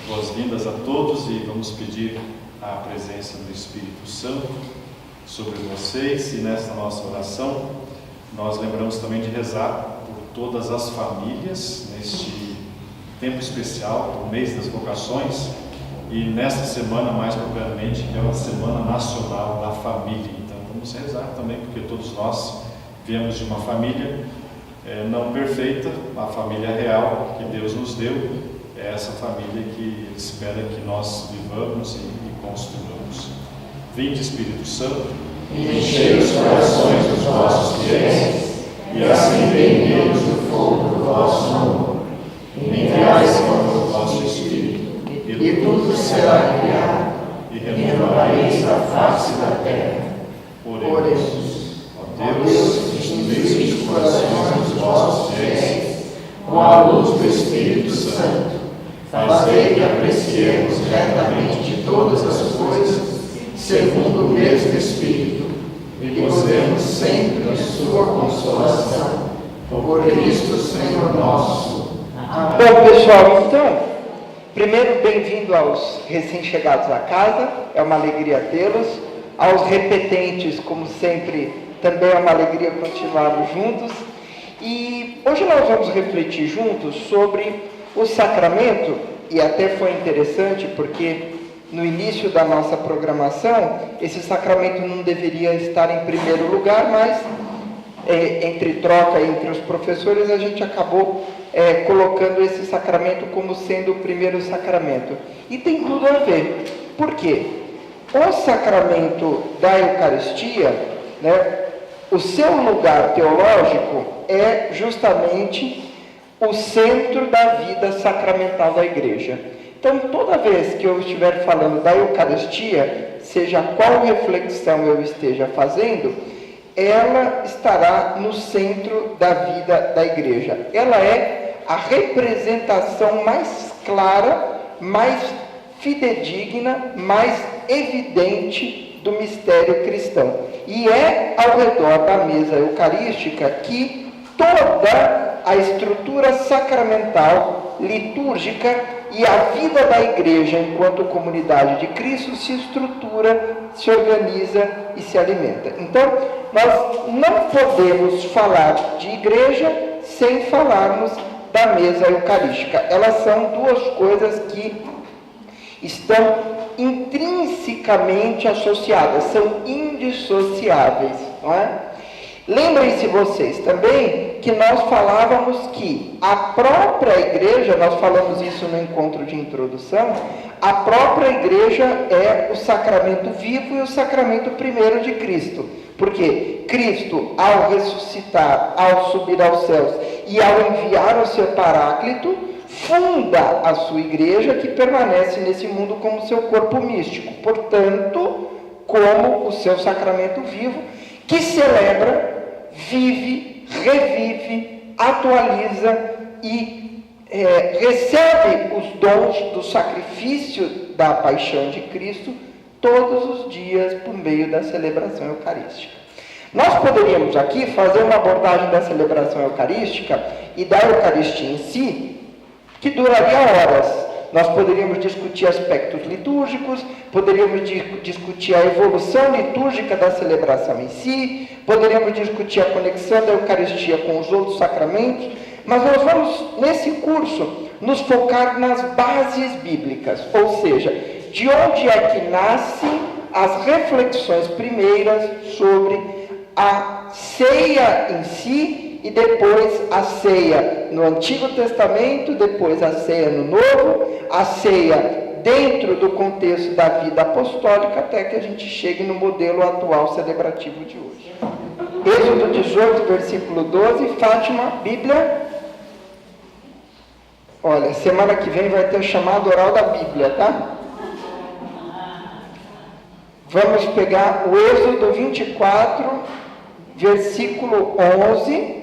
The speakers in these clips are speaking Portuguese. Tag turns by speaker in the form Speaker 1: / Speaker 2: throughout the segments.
Speaker 1: boas-vindas a todos e vamos pedir a presença do Espírito Santo sobre vocês. E nesta nossa oração, nós lembramos também de rezar por todas as famílias neste tempo especial, o mês das vocações, e nesta semana, mais propriamente, que é a Semana Nacional da Família. Então, vamos rezar também, porque todos nós viemos de uma família não perfeita, a família real que Deus nos deu, é essa família que Ele espera que nós vivamos e construamos. Vinde, Espírito Santo,
Speaker 2: e enchei os corações dos vossos fiéis, e acendei neles o fogo do vosso amor. Enviai, Senhor, o vosso Espírito, e tudo será criado, e renovareis a face da terra. Oremos. Ó Deus, instruís os corações dos vossos fiéis, com a luz do Espírito Santo, fazei que apreciemos retamente todas as coisas, segundo o mesmo Espírito, e gozemos sempre de sua consolação. Por Cristo, Senhor nosso. Amém.
Speaker 3: Bom, pessoal, então, primeiro, bem-vindo aos recém-chegados à casa, é uma alegria tê-los. Aos repetentes, como sempre, também é uma alegria continuarmos juntos. E hoje nós vamos refletir juntos sobre o sacramento, e até foi interessante porque no início da nossa programação, esse sacramento não deveria estar em primeiro lugar, mas entre troca entre os professores, a gente acabou colocando esse sacramento como sendo o primeiro sacramento. E tem tudo a ver. Por quê? O sacramento da Eucaristia, né, o seu lugar teológico é justamente o centro da vida sacramental da Igreja. Então, toda vez que eu estiver falando da Eucaristia, seja qual reflexão eu esteja fazendo, ela estará no centro da vida da Igreja. Ela é a representação mais clara, mais fidedigna, mais evidente do mistério cristão. E é ao redor da mesa eucarística que toda a estrutura sacramental, litúrgica e a vida da Igreja enquanto comunidade de Cristo se estrutura, se organiza e se alimenta. Então, nós não podemos falar de Igreja sem falarmos da mesa eucarística. Elas são duas coisas que estão intrinsecamente associadas, são indissociáveis, não é? Lembrem-se vocês também que nós falávamos que a própria Igreja, nós falamos isso no encontro de introdução, a própria Igreja é o sacramento vivo e o sacramento primeiro de Cristo. Porque Cristo, ao ressuscitar, ao subir aos céus e ao enviar o seu Paráclito, funda a sua Igreja, que permanece nesse mundo como seu corpo místico. Portanto, como o seu sacramento vivo, que celebra, vive, revive, atualiza e recebe os dons do sacrifício da paixão de Cristo todos os dias por meio da celebração eucarística. Nós poderíamos aqui fazer uma abordagem da celebração eucarística e da Eucaristia em si, que duraria horas. Nós poderíamos discutir aspectos litúrgicos, poderíamos discutir a evolução litúrgica da celebração em si, poderíamos discutir a conexão da Eucaristia com os outros sacramentos, mas nós vamos, nesse curso, nos focar nas bases bíblicas, ou seja, de onde é que nascem as reflexões primeiras sobre a ceia em si, e depois a ceia no Antigo Testamento, depois a ceia no Novo, a ceia dentro do contexto da vida apostólica, até que a gente chegue no modelo atual celebrativo de hoje. Êxodo 18, versículo 12, Fátima, Bíblia. Olha, semana que vem vai ter o chamado oral da Bíblia, tá? Vamos pegar o Êxodo 24, versículo 11.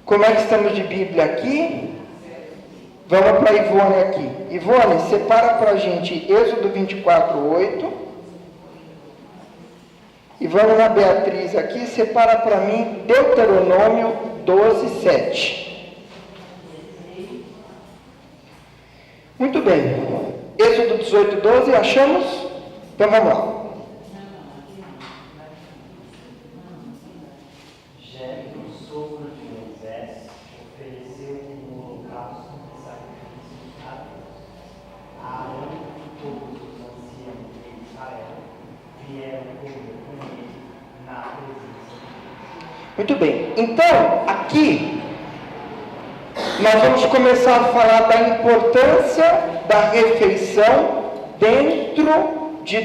Speaker 3: Como é que estamos de Bíblia aqui? Vamos para a Ivone aqui. Ivone, separa para a gente Êxodo 24, 8. E vamos na Beatriz aqui, separa para mim Deuteronômio 12, 7. Muito bem. Êxodo 18, 12, achamos? Então vamos lá.
Speaker 4: Jetro, sogro de Moisés, ofereceu um holocausto de sacrifício a Deus. Arão e todos os anciãos de Israel vieram com ele na presença.
Speaker 3: Muito bem. Então, aqui nós vamos começar a falar da importância da refeição dentro de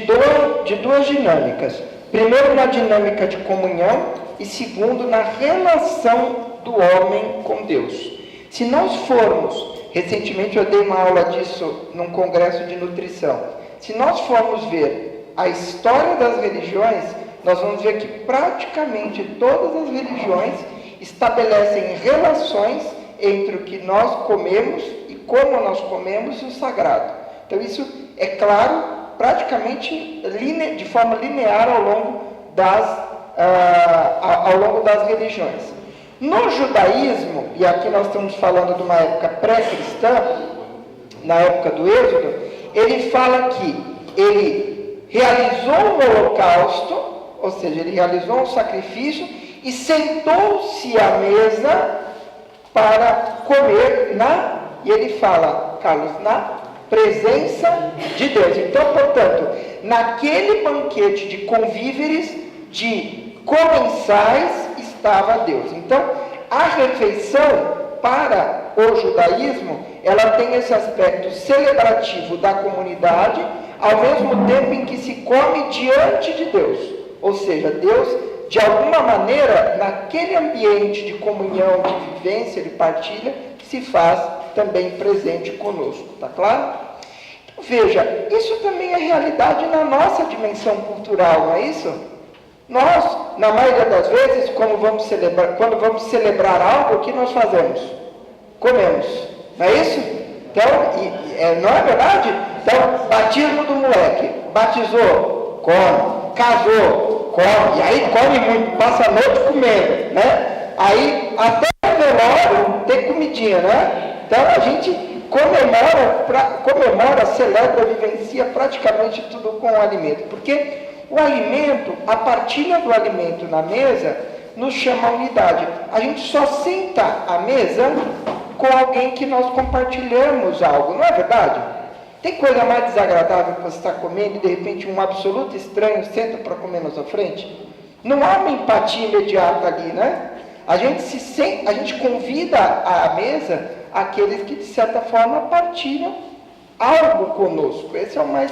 Speaker 3: duas dinâmicas. Primeiro, na dinâmica de comunhão, e segundo, na relação do homem com Deus. Se nós formos, recentemente eu dei uma aula disso num congresso de nutrição, se nós formos ver a história das religiões, nós vamos ver que praticamente todas as religiões estabelecem relações entre o que nós comemos e como nós comemos e o sagrado. Então isso é claro, praticamente de forma linear ao longo das religiões. No judaísmo, e aqui nós estamos falando de uma época pré-cristã, na época do Êxodo, ele fala que ele realizou um holocausto, ou seja, ele realizou um sacrifício e sentou-se à mesa para comer e ele fala, Carlos, na presença de Deus. Então, portanto, naquele banquete de convíveres, de comensais, estava Deus. Então, a refeição para o judaísmo, ela tem esse aspecto celebrativo da comunidade, ao mesmo tempo em que se come diante de Deus. Ou seja, Deus, de alguma maneira, naquele ambiente de comunhão, de vivência, de partilha, se faz também presente conosco, tá claro? Então, veja, isso também é realidade na nossa dimensão cultural, não é isso? Nós, na maioria das vezes, quando vamos celebrar algo, o que nós fazemos? Comemos, não é isso? Então, não é verdade? Então, batismo do moleque, batizou, come, casou, come, e aí come muito, passa a noite comendo, né? Aí, até o velório tem comidinha, né? Então, a gente comemora, celebra, vivencia praticamente tudo com o alimento, porque o alimento, a partilha do alimento na mesa, nos chama a unidade. A gente só senta à mesa com alguém que nós compartilhamos algo, não é verdade? Tem coisa mais desagradável que você está comendo e de repente um absoluto estranho senta para comer na sua frente? Não há uma empatia imediata ali, né? A gente convida à mesa aqueles que de certa forma partilham algo conosco. Esse é o mais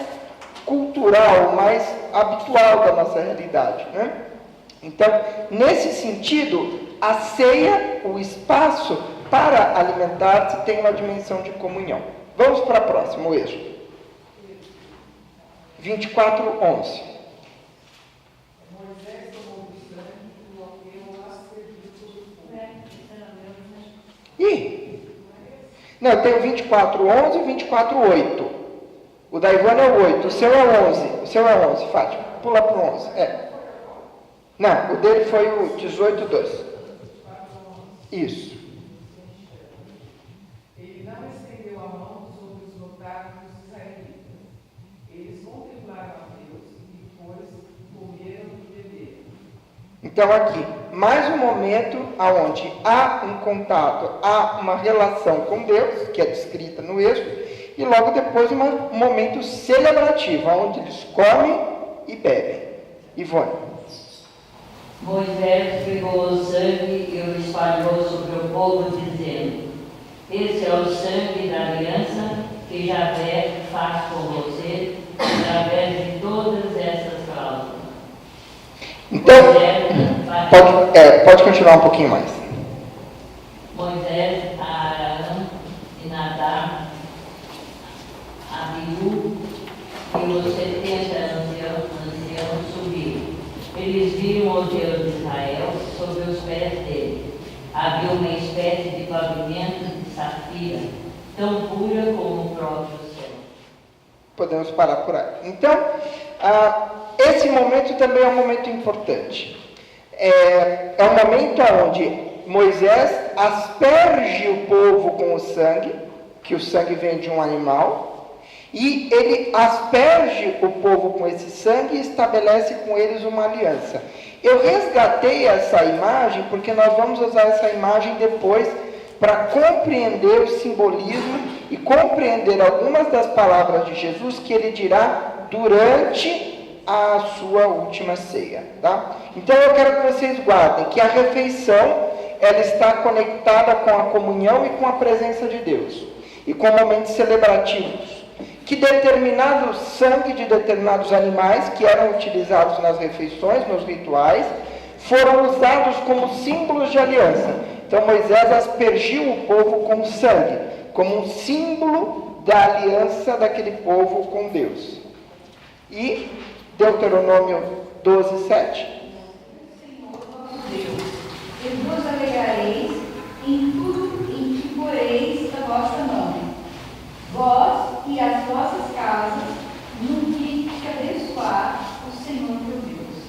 Speaker 3: cultural, o mais habitual da nossa realidade, né? Então, nesse sentido, a ceia, o espaço para alimentar-se tem uma dimensão de comunhão. Vamos para a próxima, o Êxodo 24, 11.
Speaker 5: Moisés tomou do sangue e o aspergiu sobre o fogo.
Speaker 3: Não, eu tenho 24, 11 e 24, 8. O da Ivana é o 8, o seu é o 11. O seu é o 11, Fátima. Pula para o 11. Não, o dele foi o 18, 2. Isso.
Speaker 5: Ele não estendeu a mão sobre os notáveis dos israelitas. Eles contemplaram a Deus e depois comeram e beberam.
Speaker 3: Então aqui, mais um momento onde há um contato, há uma relação com Deus, que é descrita no Êxodo, e logo depois um momento celebrativo, onde eles comem e bebem. Ivone.
Speaker 6: Moisés pegou o sangue e o espalhou sobre o povo, dizendo: esse é o sangue da aliança que Javé faz com você, através de todas essas cláusulas.
Speaker 3: Então, pode continuar um pouquinho mais.
Speaker 6: Moisés, Arão e Nadab, Abiú e os 70 anciãos subiram. Eles viram o Deus de Israel sob os pés dele. Havia uma espécie de pavimento de safira, tão pura como o próprio céu.
Speaker 3: Podemos parar por aí. Então, esse momento também é um momento importante. É um momento onde Moisés asperge o povo com o sangue, que o sangue vem de um animal, e ele asperge o povo com esse sangue e estabelece com eles uma aliança. Eu resgatei essa imagem porque nós vamos usar essa imagem depois para compreender o simbolismo e compreender algumas das palavras de Jesus que ele dirá durante a sua última ceia, tá? Então eu quero que vocês guardem que a refeição, ela está conectada com a comunhão e com a presença de Deus, e com momentos celebrativos, que determinado sangue de determinados animais que eram utilizados nas refeições, nos rituais, foram usados como símbolos de aliança. Então Moisés aspergiu o povo com sangue, como um símbolo da aliança daquele povo com Deus. E Deuteronômio 12, 7.
Speaker 7: E vos alegrareis em tudo em que poreis a vossa mão, vós e as vossas casas, no que te abençoar o Senhor teu Deus.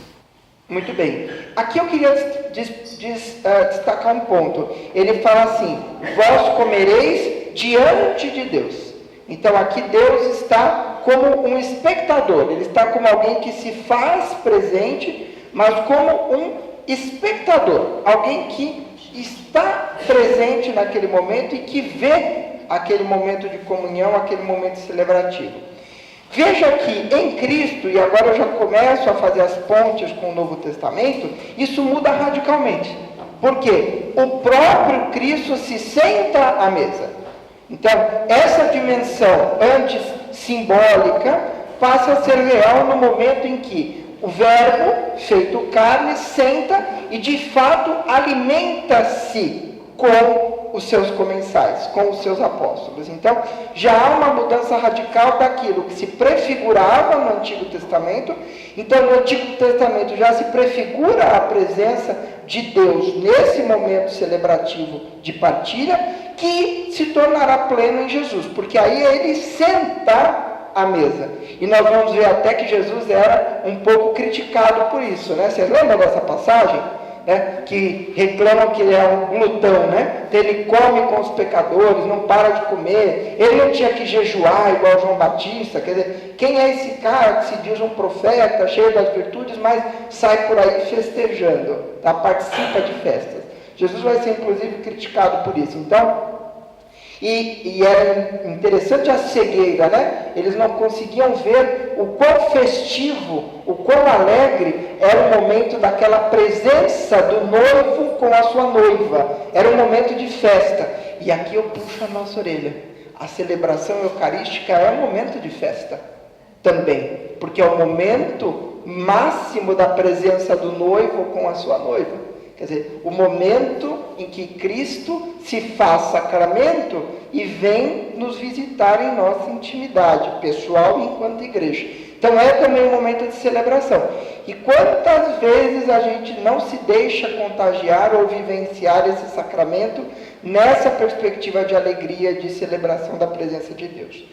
Speaker 3: Muito bem. Aqui eu queria destacar um ponto. Ele fala assim: vós comereis diante de Deus. Então aqui Deus está como um espectador, ele está como alguém que se faz presente, mas como um espectador, alguém que está presente naquele momento e que vê aquele momento de comunhão, aquele momento celebrativo. Veja que em Cristo, e agora eu já começo a fazer as pontes com o Novo Testamento, isso muda radicalmente. Porque o próprio Cristo se senta à mesa. Então, essa dimensão antes simbólica passa a ser real no momento em que o Verbo, feito carne, senta e de fato alimenta-se com os seus comensais, com os seus apóstolos. Então, já há uma mudança radical daquilo que se prefigurava no Antigo Testamento. Então, no Antigo Testamento já se prefigura a presença de Deus nesse momento celebrativo de partilha, que se tornará pleno em Jesus, porque aí ele senta à mesa. E nós vamos ver até que Jesus era um pouco criticado por isso, né? Vocês lembram dessa passagem? Né, que reclamam que ele é um glutão, né? Então, ele come com os pecadores, não para de comer, ele não tinha que jejuar igual João Batista. Quer dizer, quem é esse cara que se diz um profeta, cheio das virtudes, mas sai por aí festejando, tá? Participa de festas? Jesus vai ser inclusive criticado por isso. Então, e era interessante a cegueira, né? Eles não conseguiam ver o quão festivo, o quão alegre era o momento daquela presença do noivo com a sua noiva. Era um momento de festa. E aqui eu puxo a nossa orelha. A celebração eucarística é um momento de festa também, porque é o momento máximo da presença do noivo com a sua noiva. Quer dizer, o momento em que Cristo se faz sacramento e vem nos visitar em nossa intimidade pessoal enquanto igreja. Então é também um momento de celebração. E quantas vezes a gente não se deixa contagiar ou vivenciar esse sacramento nessa perspectiva de alegria, de celebração da presença de Deus?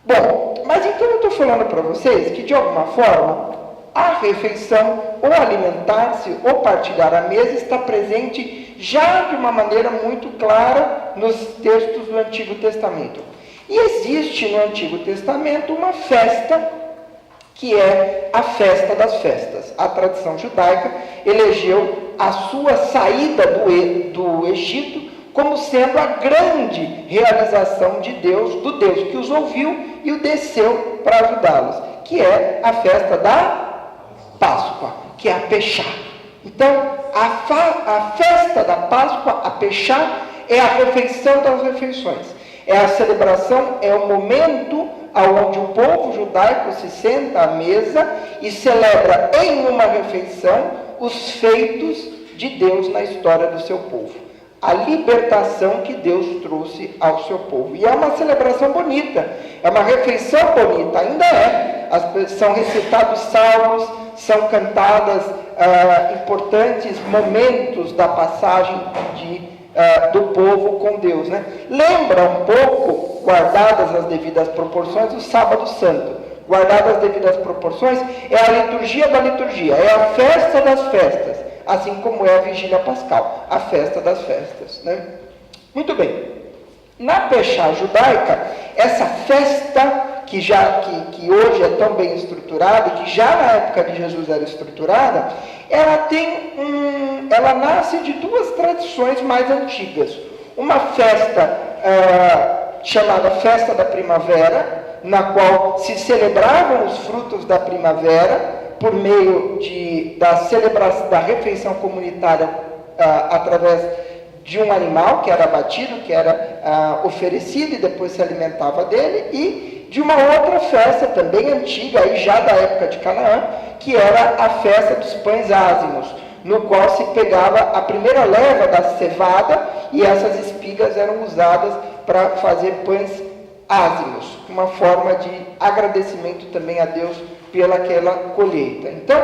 Speaker 3: Bom, mas então eu estou falando para vocês que de alguma forma a refeição, ou alimentar-se, ou partilhar a mesa, está presente já de uma maneira muito clara nos textos do Antigo Testamento. E existe no Antigo Testamento uma festa, que é a festa das festas. A tradição judaica elegeu a sua saída do Egito como sendo a grande realização de Deus, do Deus que os ouviu e o desceu para ajudá-los, que é a festa da Páscoa, que é a Peshá. Então, a festa da Páscoa, a Peshá, é a refeição das refeições. É a celebração, é o momento onde o povo judaico se senta à mesa e celebra em uma refeição os feitos de Deus na história do seu povo. A libertação que Deus trouxe ao seu povo. E é uma celebração bonita, é uma refeição bonita, ainda é. São recitados salmos, são cantadas importantes momentos da passagem do povo com Deus, né? Lembra um pouco, guardadas as devidas proporções, o Sábado Santo. Guardadas as devidas proporções, é a liturgia da liturgia, é a festa das festas, assim como é a Vigília Pascal, a festa das festas, né? Muito bem. Na Peshá judaica, essa festa que hoje é tão bem estruturada, e que já na época de Jesus era estruturada, ela nasce de duas tradições mais antigas. Uma festa chamada Festa da Primavera, na qual se celebravam os frutos da primavera por meio da celebração da refeição comunitária através de um animal que era abatido, que era oferecido e depois se alimentava dele, e de uma outra festa também antiga, aí já da época de Canaã, que era a festa dos pães ázimos, no qual se pegava a primeira leva da cevada e essas espigas eram usadas para fazer pães ázimos, uma forma de agradecimento também a Deus pelaquela colheita. Então,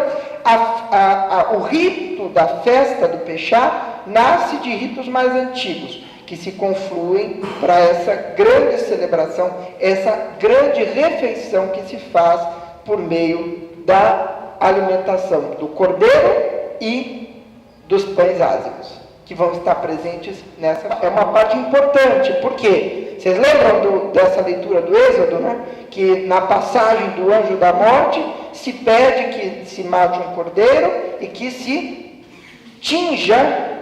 Speaker 3: o rito da festa do Peshá nasce de ritos mais antigos, que se confluem para essa grande celebração, essa grande refeição que se faz por meio da alimentação do cordeiro e dos pães ázimos, que vão estar presentes nessa. É uma parte importante, porque vocês lembram dessa leitura do Êxodo, né? Que na passagem do anjo da morte se pede que se mate um cordeiro e que se tinja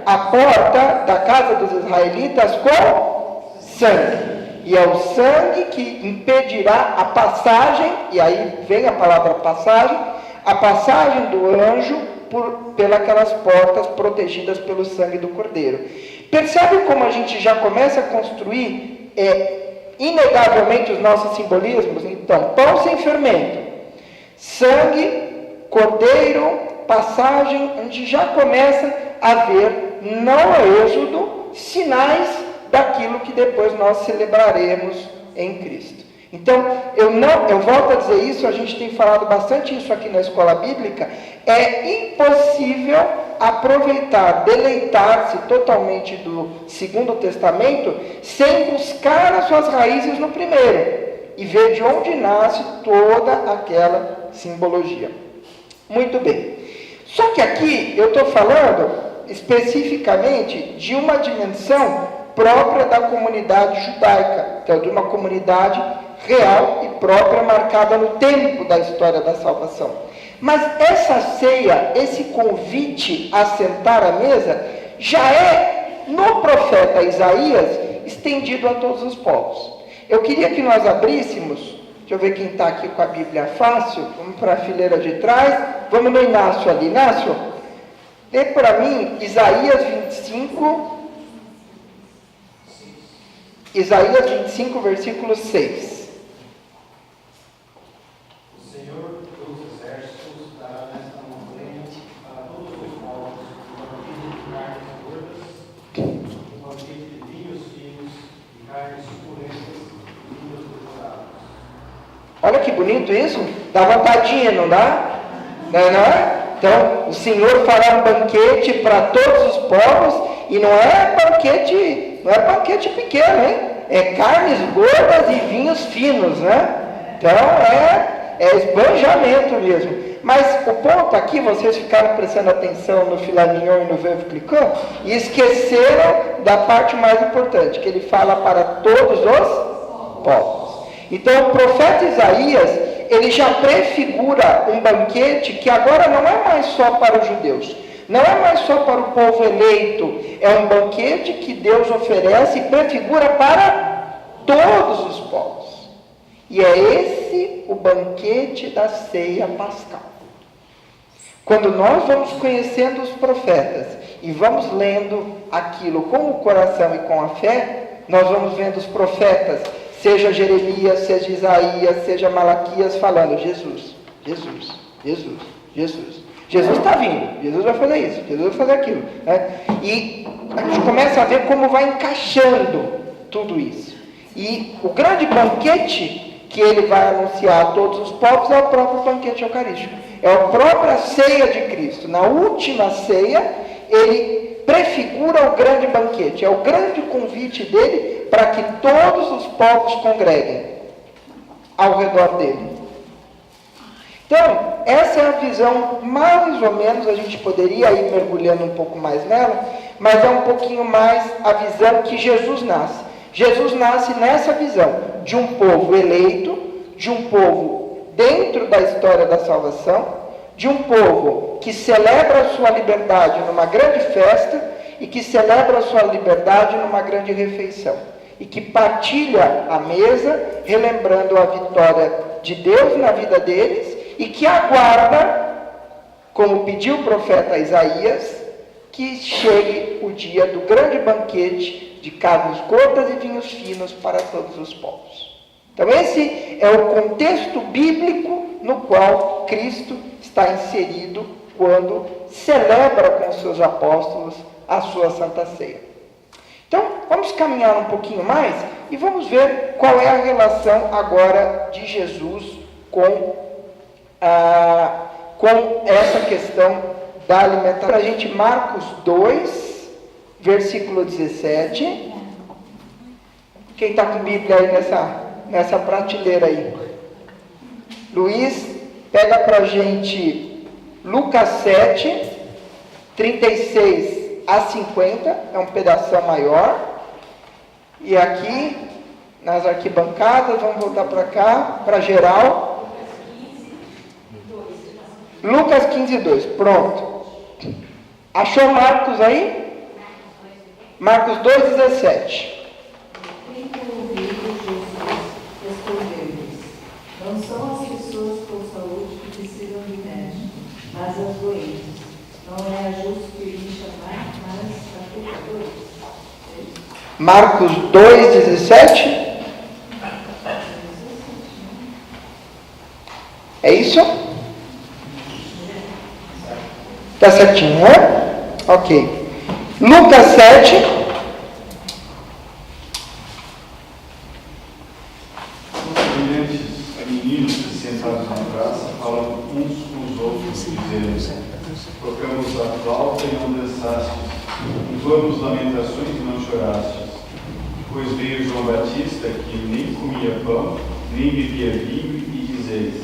Speaker 3: a porta da casa dos israelitas com sangue. E é o sangue que impedirá a passagem, e aí vem a palavra passagem, a passagem do anjo pelas portas protegidas pelo sangue do cordeiro. Percebe como a gente já começa a construir inegavelmente os nossos simbolismos? Então, pão sem fermento, sangue, cordeiro, passagem, a gente já começa a ver no Êxodo sinais daquilo que depois nós celebraremos em Cristo. Então, eu volto a dizer isso, a gente tem falado bastante isso aqui na escola bíblica, é impossível aproveitar, deleitar-se totalmente do Segundo Testamento sem buscar as suas raízes no primeiro e ver de onde nasce toda aquela simbologia. Muito bem. Só que aqui eu estou falando especificamente de uma dimensão própria da comunidade judaica, então de uma comunidade real e própria, marcada no tempo da história da salvação. Mas essa ceia, esse convite a sentar à mesa, já é, no profeta Isaías, estendido a todos os povos. Eu queria que nós abríssemos, deixa eu ver quem está aqui com a Bíblia fácil, vamos para a fileira de trás, vamos no Inácio ali. Inácio, lê para mim Isaías 25, versículo 6. Olha que bonito isso, dá vontade de ir, não dá? Não é? Então, o Senhor fará um banquete para todos os povos, e não é banquete pequeno, hein? É carnes gordas e vinhos finos, né? Então, é esbanjamento mesmo. Mas o ponto aqui, vocês ficaram prestando atenção no filé mignon e no veuve clicquot, e esqueceram da parte mais importante, que ele fala para todos os povos. Então, o profeta Isaías, ele já prefigura um banquete que agora não é mais só para os judeus, não é mais só para o povo eleito, é um banquete que Deus oferece e prefigura para todos os povos. E é esse o banquete da ceia pascal. Quando nós vamos conhecendo os profetas e vamos lendo aquilo com o coração e com a fé, nós vamos vendo os profetas, seja Jeremias, seja Isaías, seja Malaquias, falando Jesus, Jesus, Jesus, Jesus. Jesus está vindo, Jesus vai fazer isso, Jesus vai fazer aquilo. Né? E a gente começa a ver como vai encaixando tudo isso. E o grande banquete que ele vai anunciar a todos os povos é o próprio banquete eucarístico. É a própria ceia de Cristo. Na última ceia, ele prefigura o grande banquete. É o grande convite dele para que todos os povos congreguem ao redor dele. Então, essa é a visão, mais ou menos, a gente poderia ir mergulhando um pouco mais nela, mas é um pouquinho mais a visão que Jesus nasce. Jesus nasce nessa visão de um povo eleito, de um povo dentro da história da salvação, de um povo que celebra a sua liberdade numa grande festa e que celebra a sua liberdade numa grande refeição. E que partilha a mesa, relembrando a vitória de Deus na vida deles, e que aguarda, como pediu o profeta Isaías, que chegue o dia do grande banquete de carnes gordas e vinhos finos para todos os povos. Então esse é o contexto bíblico no qual Cristo está inserido quando celebra com os seus apóstolos a sua Santa Ceia. Então, vamos caminhar um pouquinho mais e vamos ver qual é a relação agora de Jesus com essa questão da alimentação. A gente, Marcos 2, versículo 17. Quem está com Bíblia aí nessa prateleira aí? Luiz, pega para a gente Lucas 7, 36 a 50, é um pedaço maior. E aqui, nas arquibancadas, vamos voltar para cá, para geral. Lucas 15, 2, pronto. Achou Marcos aí? Marcos 2, 17.
Speaker 8: Tendo ouvido, Jesus respondeu-lhes: não são as pessoas com saúde que precisam de médico, mas as doentes. Não é justo que me chamar, mas a pecadores.
Speaker 3: Marcos 2, 17. É isso? Está certinho, né? Ok. Lucas 7.
Speaker 1: Meninos sentados na praça falam uns com os outros, dizendo: tocamos a flauta e não dançastes, entoamos lamentações e não chorastes. Pois veio João Batista, que nem comia pão, nem bebia vinho, e dizeis: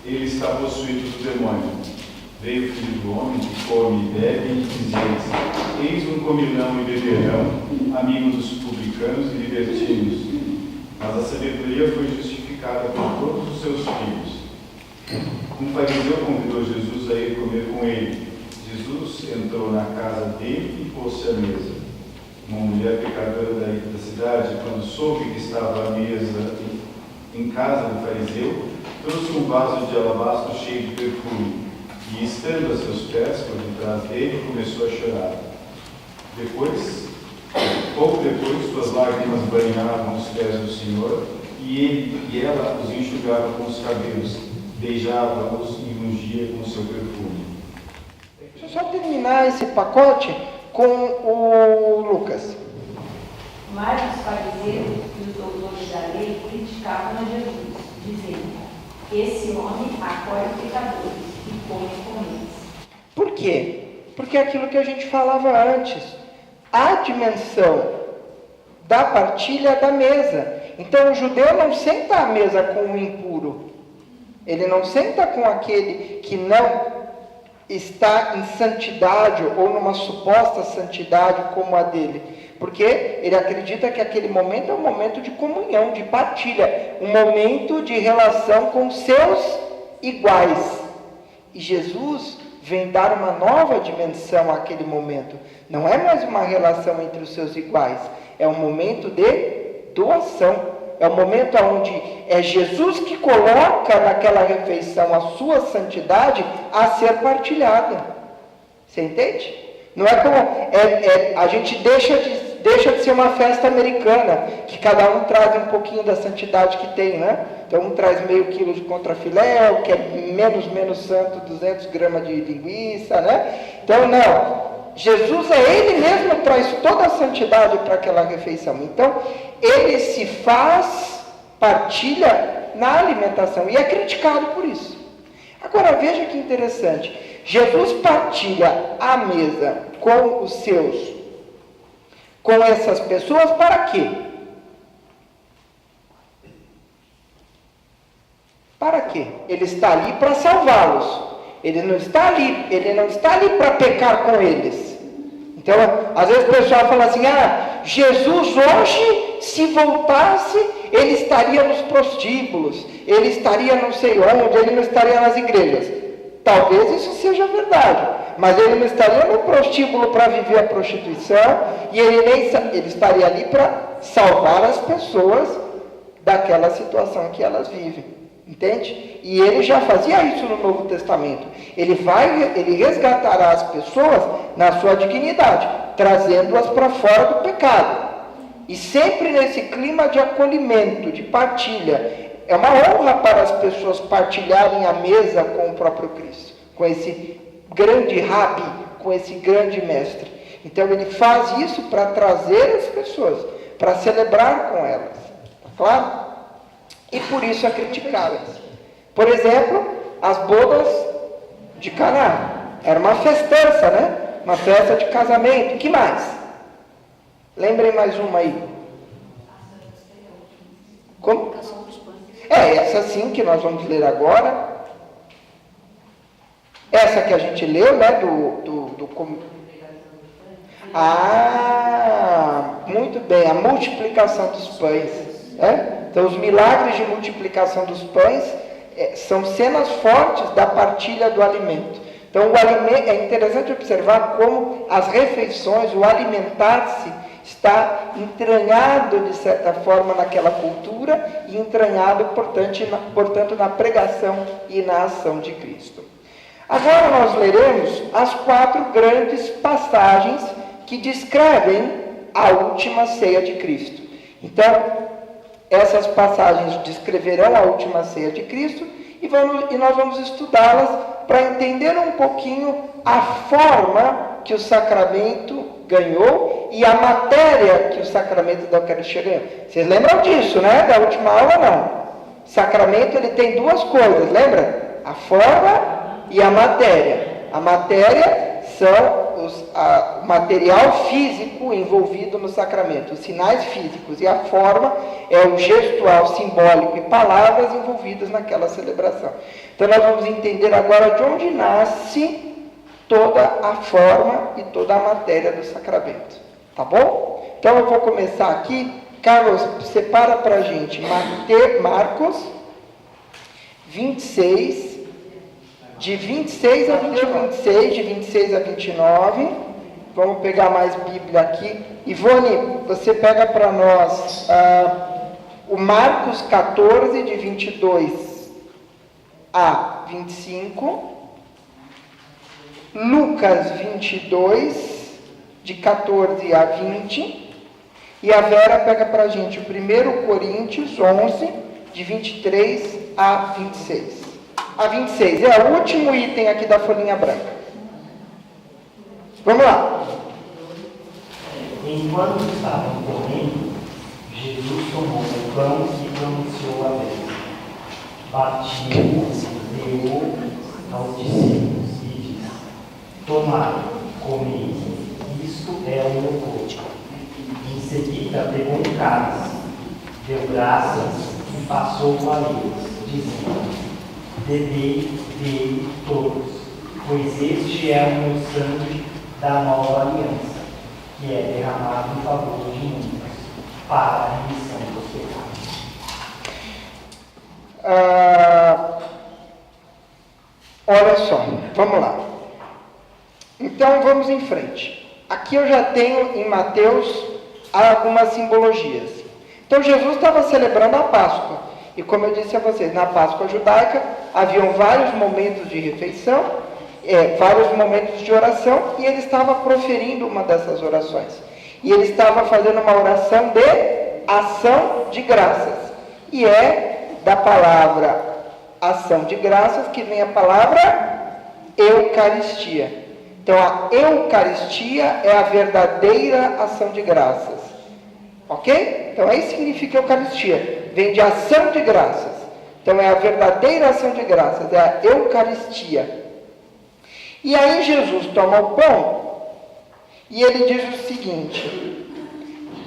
Speaker 1: ele está possuído do demônio. Veio o Filho do Homem, que come e bebe, e dizeis: eis um comilão e beberão, amigo dos publicanos e libertinos. Mas a sabedoria foi justificada por todos os seus filhos. Um fariseu convidou Jesus a ir comer com ele. Jesus entrou na casa dele e pôs-se à mesa. Uma mulher pecadora da cidade, quando soube que estava à mesa em casa do fariseu, trouxe um vaso de alabastro cheio de perfume e, estando a seus pés por detrás dele, começou a chorar. Pouco depois, suas lágrimas banhavam os pés do Senhor e ela os enxugava com os cabelos, beijava-os e ungia com o seu perfume.
Speaker 3: Deixa eu só terminar esse pacote com o Lucas.
Speaker 7: Mas os fariseus e os doutores da lei criticavam a Jesus, dizendo: esse homem acolhe pecadores e come com eles.
Speaker 3: Por quê? Porque é aquilo que a gente falava antes. A dimensão da partilha da mesa. Então o judeu não senta à mesa com o impuro. Ele não senta com aquele que não está em santidade ou numa suposta santidade como a dele. Porque ele acredita que aquele momento é um momento de comunhão, de partilha. Um momento de relação com seus iguais. E Jesus vem dar uma nova dimensão àquele momento. Não é mais uma relação entre os seus iguais. É um momento de doação. É um momento onde é Jesus que coloca naquela refeição a sua santidade a ser partilhada. Você entende? Não é como... a gente deixa de ser uma festa americana, que cada um traz um pouquinho da santidade que tem, né? Então um traz meio quilo de contrafilé, o que é menos santo, 200 gramas de linguiça, né? Então não... Jesus ele mesmo traz toda a santidade para aquela refeição. Então, ele se faz partilha na alimentação e é criticado por isso. Agora, veja que interessante. Jesus partilha a mesa com essas pessoas para quê? Para quê? Ele está ali para salvá-los. Ele não está ali para pecar com eles. Então, às vezes o pessoal fala assim, Jesus hoje, se voltasse, ele estaria nos prostíbulos, ele estaria não sei onde, ele não estaria nas igrejas. Talvez isso seja verdade, mas ele não estaria no prostíbulo para viver a prostituição, e ele estaria ali para salvar as pessoas daquela situação que elas vivem, entende? E ele já fazia isso no Novo Testamento. Ele resgatará as pessoas na sua dignidade, trazendo-as para fora do pecado, e sempre nesse clima de acolhimento, de partilha. É uma honra para as pessoas partilharem a mesa com o próprio Cristo, com esse grande rabi, com esse grande mestre. Então ele faz isso para trazer as pessoas, para celebrar com elas, tá claro? E por isso é criticado. Por exemplo, as bodas de Caná, era uma festança, né? Uma festa de casamento. Que mais? Lembrem mais uma aí. Como? Essa sim que nós vamos ler agora. Essa que a gente leu, né? Muito bem, a multiplicação dos pães. Né? Então, os milagres de multiplicação dos pães são cenas fortes da partilha do alimento. Então, o alimento, é interessante observar como as refeições, o alimentar-se, está entranhado, de certa forma, naquela cultura e entranhado, portanto, na pregação e na ação de Cristo. Agora nós leremos as 4 grandes passagens que descrevem a última ceia de Cristo. Então, essas passagens descreverão a última ceia de Cristo e nós vamos estudá-las para entender um pouquinho a forma que o sacramento ganhou e a matéria que o sacramento da Eucaristia ganhou. Vocês lembram disso, né? Da última aula, não. O sacramento, ele tem 2 coisas, lembra? A forma e a matéria. A matéria são o material físico envolvido no sacramento, os sinais físicos, e a forma é o gestual, simbólico e palavras envolvidas naquela celebração. Então nós vamos entender agora de onde nasce toda a forma e toda a matéria do sacramento, tá bom? Então eu vou começar aqui. Carlos, separa para a gente Marcos 26, de 26 a 26, de 26 a 29. Vamos pegar mais Bíblia aqui. Ivone, você pega para nós o Marcos 14, de 22 a 25. Lucas 22, de 14 a 20, e a Vera pega para a gente o 1 Coríntios 11, de 23 a 26. A 26, é o último item aqui da folhinha branca. Vamos lá.
Speaker 4: Enquanto estavam comendo, Jesus tomou o pão e pronunciou a bênção. Partiu, deu aos discípulos. Tomai, comei, isto é o meu corpo. Em seguida pegou um cálice, deu graças e passou a eles, dizendo: bebei dele todos, pois este é o meu sangue da nova aliança, que é derramado em favor de muitos, para a remissão dos pecados.
Speaker 3: Olha só, vamos lá. Então vamos em frente. Aqui eu já tenho em Mateus algumas simbologias. Então Jesus estava celebrando a Páscoa. E como eu disse a vocês, na Páscoa judaica haviam vários momentos de refeição, vários momentos de oração, e ele estava proferindo uma dessas orações. E ele estava fazendo uma oração de ação de graças. E é da palavra ação de graças que vem a palavra Eucaristia. Então, a Eucaristia é a verdadeira ação de graças. Ok? Então, é isso que significa Eucaristia. Vem de ação de graças. Então, é a verdadeira ação de graças, é a Eucaristia. E aí, Jesus toma o pão e ele diz o seguinte: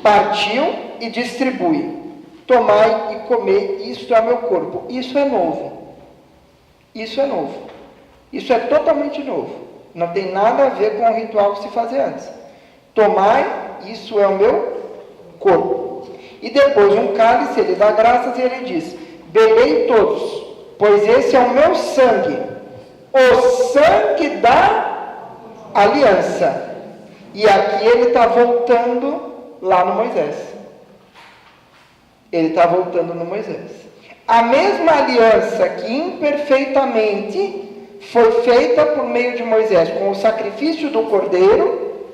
Speaker 3: partiu e distribui. Tomai e comei, isto é meu corpo. Isso é novo. Isso é novo. Isso é totalmente novo. Não tem nada a ver com o ritual que se fazia antes. Tomai, isso é o meu corpo. E depois um cálice, ele dá graças e ele diz: bebei todos, pois esse é o meu sangue, o sangue da aliança. E aqui ele está voltando lá no Moisés. Ele está voltando no Moisés. A mesma aliança que imperfeitamente foi feita por meio de Moisés com o sacrifício do cordeiro,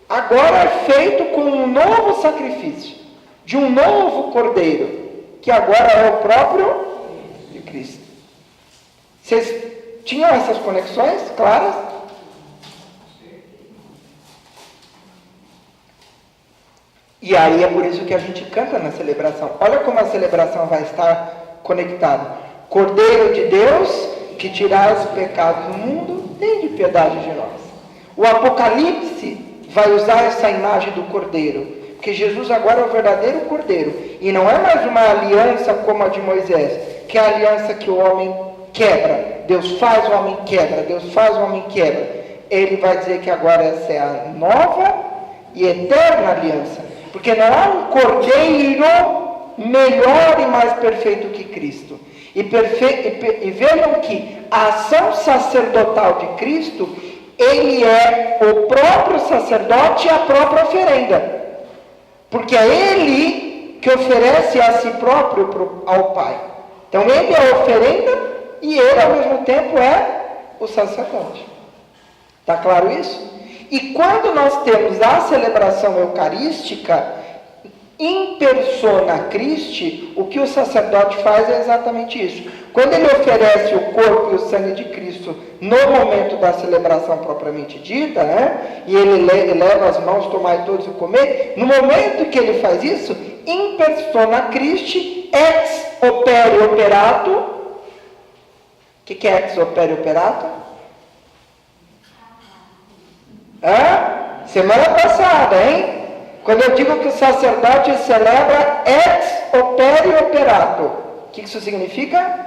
Speaker 3: agora é feito com um novo sacrifício, de um novo cordeiro, que agora é o próprio de Cristo. Vocês tinham essas conexões claras? E aí é por isso que a gente canta na celebração. Olha como a celebração vai estar conectada. Cordeiro de Deus, que tirais os pecados do mundo, tende piedade de nós. O Apocalipse vai usar essa imagem do cordeiro, porque Jesus agora é o verdadeiro cordeiro, e não é mais uma aliança como a de Moisés, que é a aliança que o homem quebra. Deus faz, o homem quebra. Deus faz, o homem quebra. Ele vai dizer que agora essa é a nova e eterna aliança, porque não há um cordeiro melhor e mais perfeito que Cristo. E vejam que a ação sacerdotal de Cristo, ele é o próprio sacerdote e a própria oferenda, porque é ele que oferece a si próprio ao Pai. Então ele é a oferenda e ele ao mesmo tempo é o sacerdote. Está claro isso? E quando nós temos a celebração eucarística, in persona Christi, o que o sacerdote faz é exatamente isso. Quando ele oferece o corpo e o sangue de Cristo no momento da celebração propriamente dita, né? E ele leva as mãos, tomai todos e comer, no momento que ele faz isso, in persona Christi, ex opere operato. O que é ex opere operato? Semana passada, hein? Quando eu digo que o sacerdote celebra ex opere operato, o que isso significa?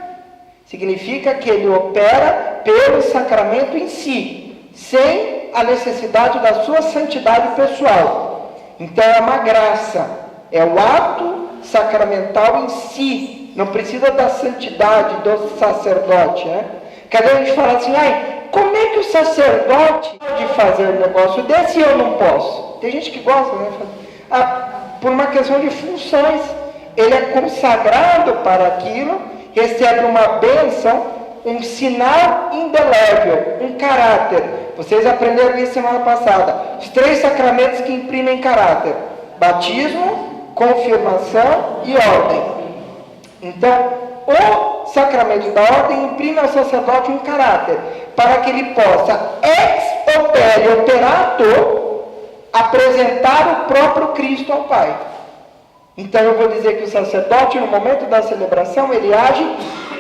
Speaker 3: Significa que ele opera pelo sacramento em si, sem a necessidade da sua santidade pessoal. Então é uma graça, é o ato sacramental em si, não precisa da santidade do sacerdote, né? Cada a gente fala assim, como é que o sacerdote pode fazer um negócio desse e eu não posso? Tem gente que gosta, né? Por uma questão de funções. Ele é consagrado para aquilo, recebe uma bênção, um sinal indelével, um caráter. Vocês aprenderam isso semana passada. Os 3 sacramentos que imprimem caráter: batismo, confirmação e ordem. Então, o sacramento da ordem imprime ao sacerdote um caráter, para que ele possa, ex opere operato, apresentar o próprio Cristo ao Pai. Então eu vou dizer que o sacerdote, no momento da celebração, ele age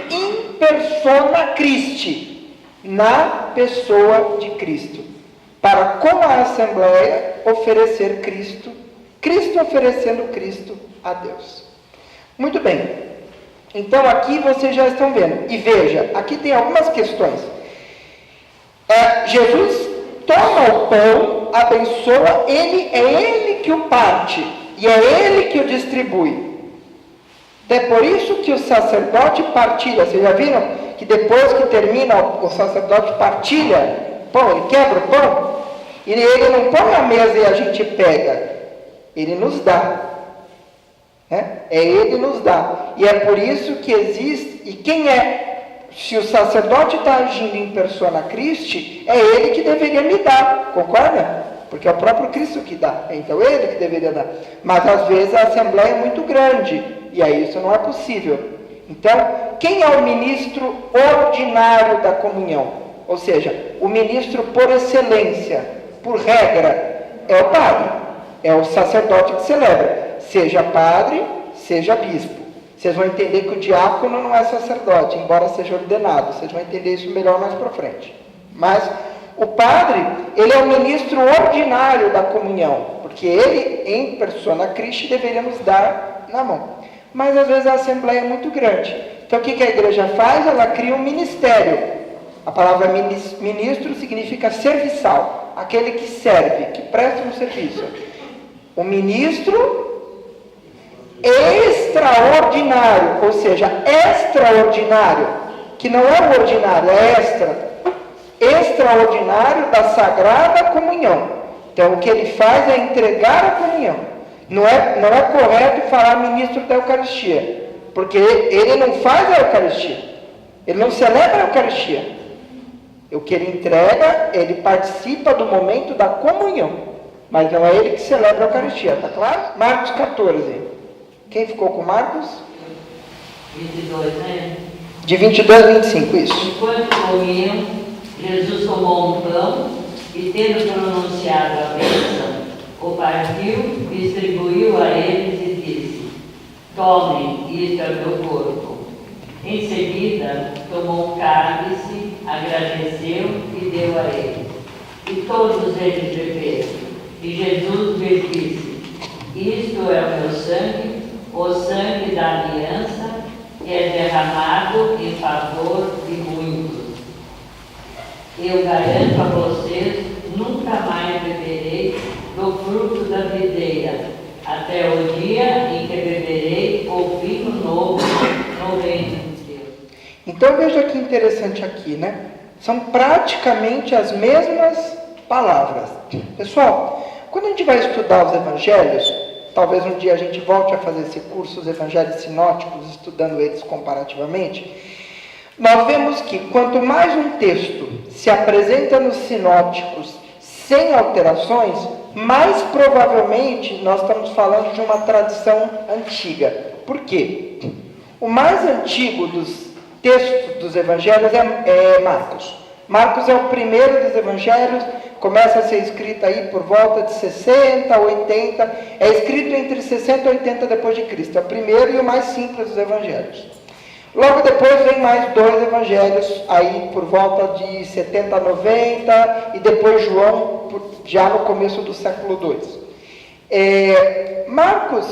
Speaker 3: in persona Christi, na pessoa de Cristo, para com a Assembleia oferecer Cristo, Cristo oferecendo Cristo a Deus. Muito bem. Então aqui vocês já estão vendo. E veja, aqui tem algumas questões. Jesus toma o pão, abençoa, é ele que o parte, e é ele que o distribui. É por isso que o sacerdote partilha. Vocês já viram que depois que termina, o sacerdote partilha pão, ele quebra o pão, e ele não põe na mesa e a gente pega, ele nos dá. Ele nos dá. E é por isso que existe, e quem é? Se o sacerdote está agindo em persona Christi, é ele que deveria me dar, concorda? Porque é o próprio Cristo que dá, então ele que deveria dar. Mas às vezes a assembleia é muito grande, e aí isso não é possível. Então, quem é o ministro ordinário da comunhão? Ou seja, o ministro por excelência, por regra, é o padre, é o sacerdote que celebra, seja padre, seja bispo. Vocês vão entender que o diácono não é sacerdote, embora seja ordenado. Vocês vão entender isso melhor mais para frente. Mas o padre, ele é o ministro ordinário da comunhão, porque ele, em persona Christi, deveria nos dar na mão. Mas às vezes a assembleia é muito grande. Então o que a igreja faz? Ela cria um ministério. A palavra ministro significa serviçal, aquele que serve, que presta um serviço. O ministro extraordinário, ou seja, extraordinário, que não é o ordinário, é extraordinário da Sagrada Comunhão. Então, o que ele faz é entregar a comunhão. Não é correto falar ministro da Eucaristia, porque ele não faz a Eucaristia, ele não celebra a Eucaristia. O que ele entrega, ele participa do momento da comunhão, mas não é ele que celebra a Eucaristia, tá claro? Marcos 14. Quem ficou com Marcos?
Speaker 6: 22, né?
Speaker 3: De 22 a 25, isso.
Speaker 6: Enquanto comiam, Jesus tomou um pão e, tendo pronunciado a bênção, o partiu, distribuiu a eles e disse: tomem, isto é meu corpo. Em seguida, tomou um cálice, agradeceu e deu a eles. E todos eles beberam. E Jesus lhes disse: isto é o meu sangue, o sangue da aliança, que é derramado em favor de muitos. Eu garanto a vocês, nunca mais beberei do fruto da videira, até o dia em que beberei o vinho novo no reino de Deus.
Speaker 3: Então veja que interessante aqui, né? São praticamente as mesmas palavras. Pessoal, quando a gente vai estudar os evangelhos, talvez um dia a gente volte a fazer esse curso, os evangelhos sinóticos, estudando eles comparativamente, nós vemos que quanto mais um texto se apresenta nos sinóticos sem alterações, mais provavelmente nós estamos falando de uma tradição antiga. Por quê? O mais antigo dos textos dos evangelhos é Marcos. Marcos é o primeiro dos evangelhos, começa a ser escrito aí por volta de 60, 80, é escrito entre 60 e 80 depois de Cristo, é o primeiro e o mais simples dos evangelhos. Logo depois vem mais dois evangelhos, aí por volta de 70, 90, e depois João, já no começo do século II. Marcos,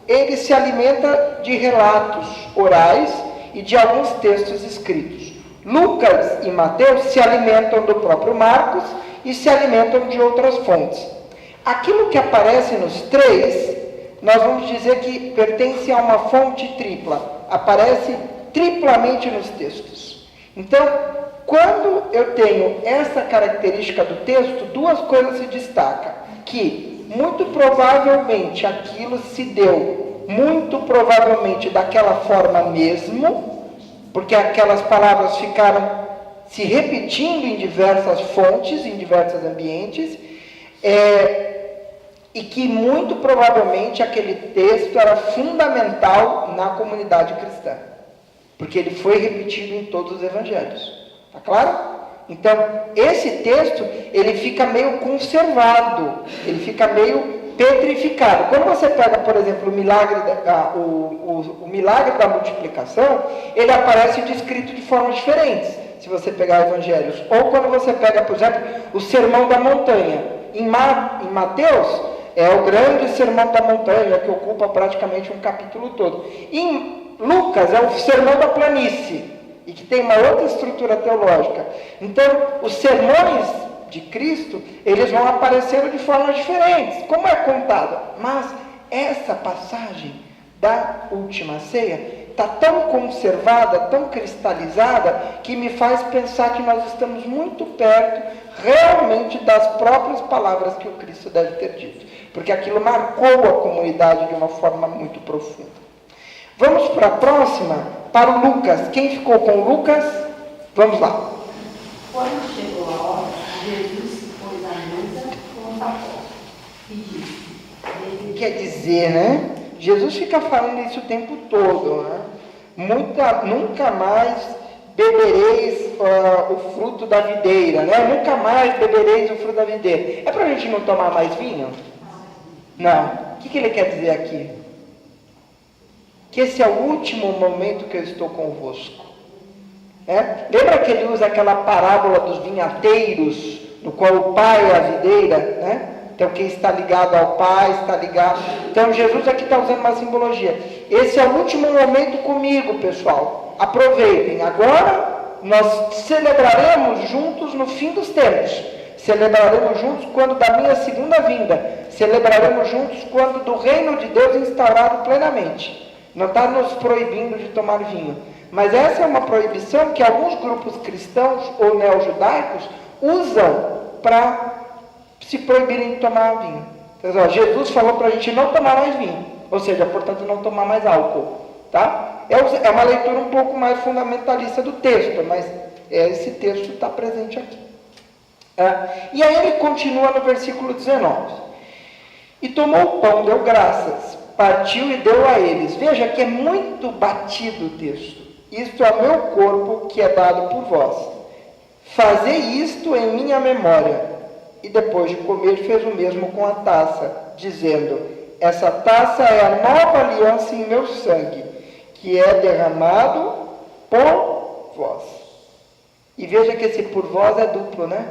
Speaker 3: ele se alimenta de relatos orais e de alguns textos escritos. Lucas e Mateus se alimentam do próprio Marcos e se alimentam de outras fontes. Aquilo que aparece nos três, nós vamos dizer que pertence a uma fonte tripla, aparece triplamente nos textos. Então, quando eu tenho essa característica do texto, duas coisas se destacam, que muito provavelmente aquilo se deu, muito provavelmente daquela forma mesmo, porque aquelas palavras ficaram se repetindo em diversas fontes, em diversos ambientes, e que muito provavelmente aquele texto era fundamental na comunidade cristã, porque ele foi repetido em todos os evangelhos. Está claro? Então, esse texto, ele fica meio conservado, ele fica meio petrificado. Quando você pega, por exemplo, o milagre da multiplicação, ele aparece descrito de formas diferentes, se você pegar evangelhos. Ou quando você pega, por exemplo, o Sermão da Montanha. Em Mateus, é o grande Sermão da Montanha, que ocupa praticamente um capítulo todo. Em Lucas, é o Sermão da Planície, e que tem uma outra estrutura teológica. Então, os sermões de Cristo, eles vão aparecendo de formas diferentes, como é contado. Mas essa passagem da última ceia está tão conservada, tão cristalizada, que me faz pensar que nós estamos muito perto realmente das próprias palavras que o Cristo deve ter dito, porque aquilo marcou a comunidade de uma forma muito profunda. Vamos para a próxima, para o Lucas. Quem ficou com o Lucas? Vamos lá.
Speaker 8: Quando chegou a hora, Jesus se pôs à mesa com os apóstolos e disse:
Speaker 3: Quer dizer, né? Jesus fica falando isso o tempo todo, né? Nunca mais bebereis o fruto da videira, né? Nunca mais bebereis o fruto da videira. É para a gente não tomar mais vinho? Não. O que ele quer dizer aqui? Que esse é o último momento que eu estou convosco. Lembra que ele usa aquela parábola dos vinhateiros, no qual o pai é a videira, né? Então quem está ligado ao pai está ligado. Então Jesus aqui está usando uma simbologia. Esse é o último momento comigo, pessoal. Aproveitem. Agora nós celebraremos juntos no fim dos tempos. Celebraremos juntos quando da minha segunda vinda. Celebraremos juntos quando do reino de Deus instaurado plenamente. Não está nos proibindo de tomar vinho. Mas essa é uma proibição que alguns grupos cristãos ou neojudaicos usam para se proibirem de tomar vinho. Então, Jesus falou para a gente não tomar mais vinho, ou seja, portanto, não tomar mais álcool. Tá? É uma leitura um pouco mais fundamentalista do texto, mas esse texto está presente aqui. E aí ele continua no versículo 19. E tomou o pão, deu graças, partiu e deu a eles. Veja que é muito batido o texto. Isto é o meu corpo que é dado por vós. Fazei isto em minha memória. E depois de comer, fez o mesmo com a taça, dizendo: essa taça é a nova aliança em meu sangue, que é derramado por vós. E veja que esse por vós é duplo, né?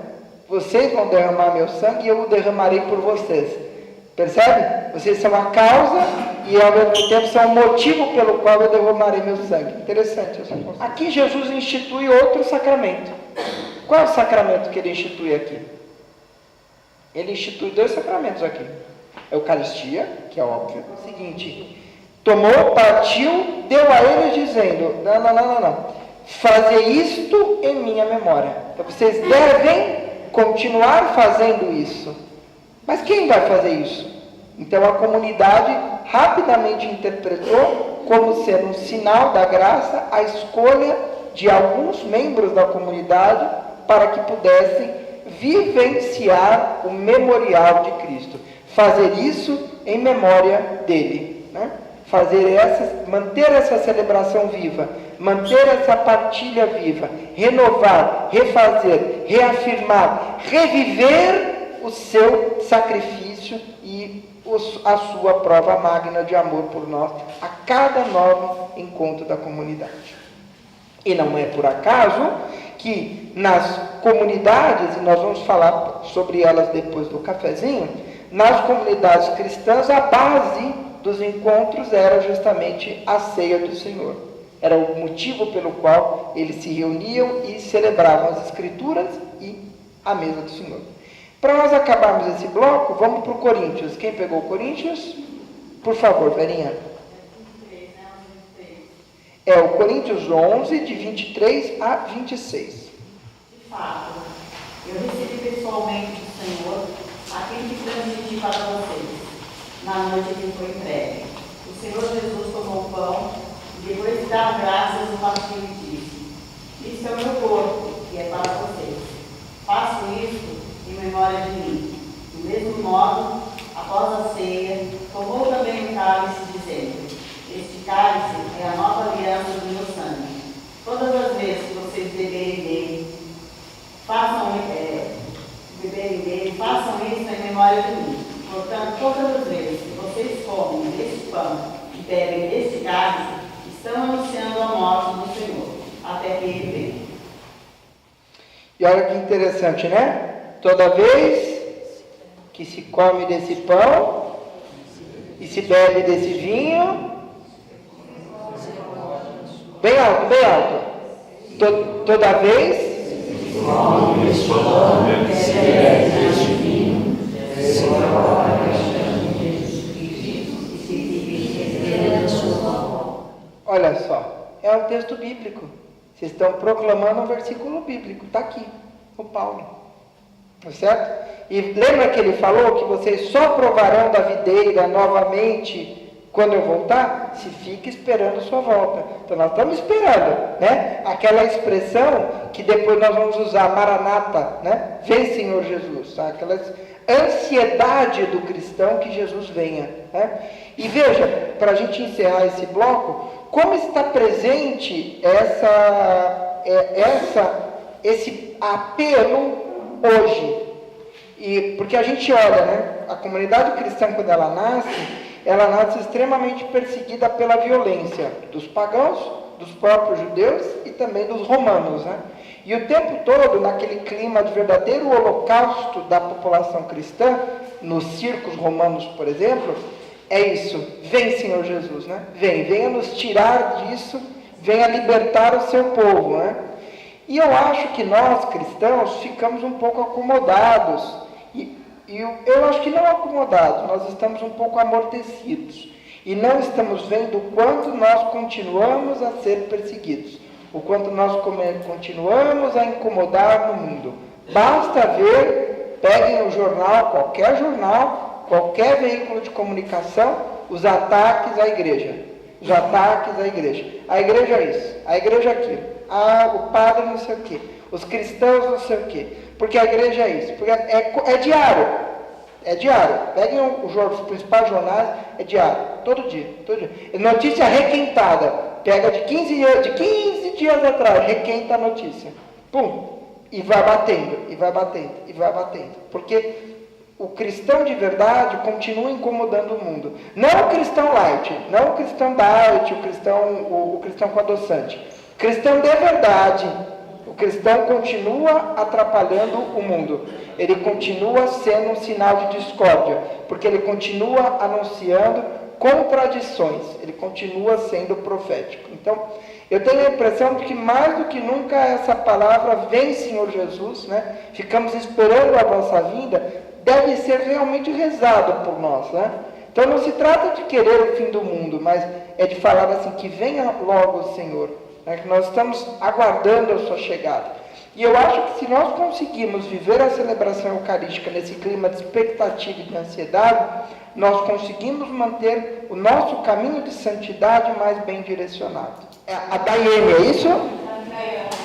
Speaker 3: Vocês vão derramar meu sangue e eu o derramarei por vocês. Percebe? Vocês são a causa e ao mesmo tempo são o motivo pelo qual eu derramarei meu sangue. Interessante essa coisa. Aqui Jesus institui outro sacramento. Qual é o sacramento que ele institui aqui? Ele institui 2 sacramentos aqui. A Eucaristia, que é óbvio. É o seguinte: tomou, partiu, deu a eles dizendo: não. Fazer isto em minha memória. Então vocês devem continuar fazendo isso. Mas quem vai fazer isso? Então a comunidade rapidamente interpretou como sendo um sinal da graça a escolha de alguns membros da comunidade para que pudessem vivenciar o memorial de Cristo. Fazer isso em memória dele, né? Manter essa celebração viva, manter essa partilha viva, renovar, refazer, reafirmar, reviver o seu sacrifício e a sua prova magna de amor por nós a cada novo encontro da comunidade. E não é por acaso que nas comunidades, e nós vamos falar sobre elas depois do cafezinho, nas comunidades cristãs a base dos encontros era justamente a ceia do Senhor. Era o motivo pelo qual eles se reuniam e celebravam as Escrituras e a mesa do Senhor. Para nós acabarmos esse bloco, vamos para o Coríntios. Quem pegou o Coríntios? Por favor, Verinha. É o Coríntios 11, de 23 a 26.
Speaker 9: De fato, eu recebi pessoalmente do Senhor aquele que transmiti para vocês, na noite que foi entregue. O Senhor Jesus tomou o pão e, depois de dar graças, o partiu e disse: isto é o meu corpo, que é para vocês. Façam isto em memória de mim. Do mesmo modo, após a ceia, tomou também o cálice, dizendo: este cálice é a nova aliança do meu sangue. Todas as vezes que vocês beberem dele, façam isso em memória de mim. Portanto, todas as vezes que vocês comem deste pão e bebem deste cálice, estão anunciando a morte do Senhor, até que ele venha.
Speaker 3: E olha que interessante, né? Toda vez que se come desse pão e se bebe desse vinho, bem alto, bem alto. Toda vez olha só, é um texto bíblico. Vocês estão proclamando um versículo bíblico, está aqui, o Paulo. Tá certo? E lembra que ele falou que vocês só provarão da videira novamente quando eu voltar? Se fica esperando a sua volta. Então nós estamos esperando, né? Aquela expressão que depois nós vamos usar, Maranata, né? Vem, Senhor Jesus, tá? Aquela ansiedade do cristão que Jesus venha, né? E veja, para a gente encerrar esse bloco, como está presente esse apelo hoje. E porque a gente olha, né? A comunidade cristã, quando ela nasce extremamente perseguida pela violência dos pagãos, dos próprios judeus e também dos romanos, né? E o tempo todo, naquele clima de verdadeiro holocausto da população cristã, nos circos romanos, por exemplo, é isso: vem, Senhor Jesus, né? Venha nos tirar disso, venha libertar o seu povo, né? E eu acho que nós, cristãos, ficamos um pouco acomodados. E eu acho que não acomodados, nós estamos um pouco amortecidos. E não estamos vendo o quanto nós continuamos a ser perseguidos, o quanto nós continuamos a incomodar no mundo. Basta ver, peguem o jornal, qualquer veículo de comunicação, os ataques à igreja. Os ataques à igreja. A igreja é isso, a igreja é aquilo. O padre não sei o quê, os cristãos não sei o quê. Porque a igreja é isso, porque é diário. É diário. Peguem os principais jornais, é diário. Todo dia. Notícia requentada. Pega de 15 dias atrás, requenta a notícia. Pum! E vai batendo. Porque o cristão de verdade continua incomodando o mundo. Não o cristão light, não o cristão diet, o cristão com adoçante. O cristão de verdade. O cristão continua atrapalhando o mundo. Ele continua sendo um sinal de discórdia, porque ele continua anunciando contradições. Ele continua sendo profético. Então, eu tenho a impressão de que mais do que nunca essa palavra vem, Senhor Jesus, né? Ficamos esperando a vossa vinda, deve ser realmente rezado por nós, né? Então não se trata de querer o fim do mundo, mas é de falar assim, que venha logo o Senhor, né? Que nós estamos aguardando a sua chegada. E eu acho que se nós conseguirmos viver a celebração eucarística nesse clima de expectativa e de ansiedade, nós conseguimos manter o nosso caminho de santidade mais bem direcionado. A Daiane, é isso?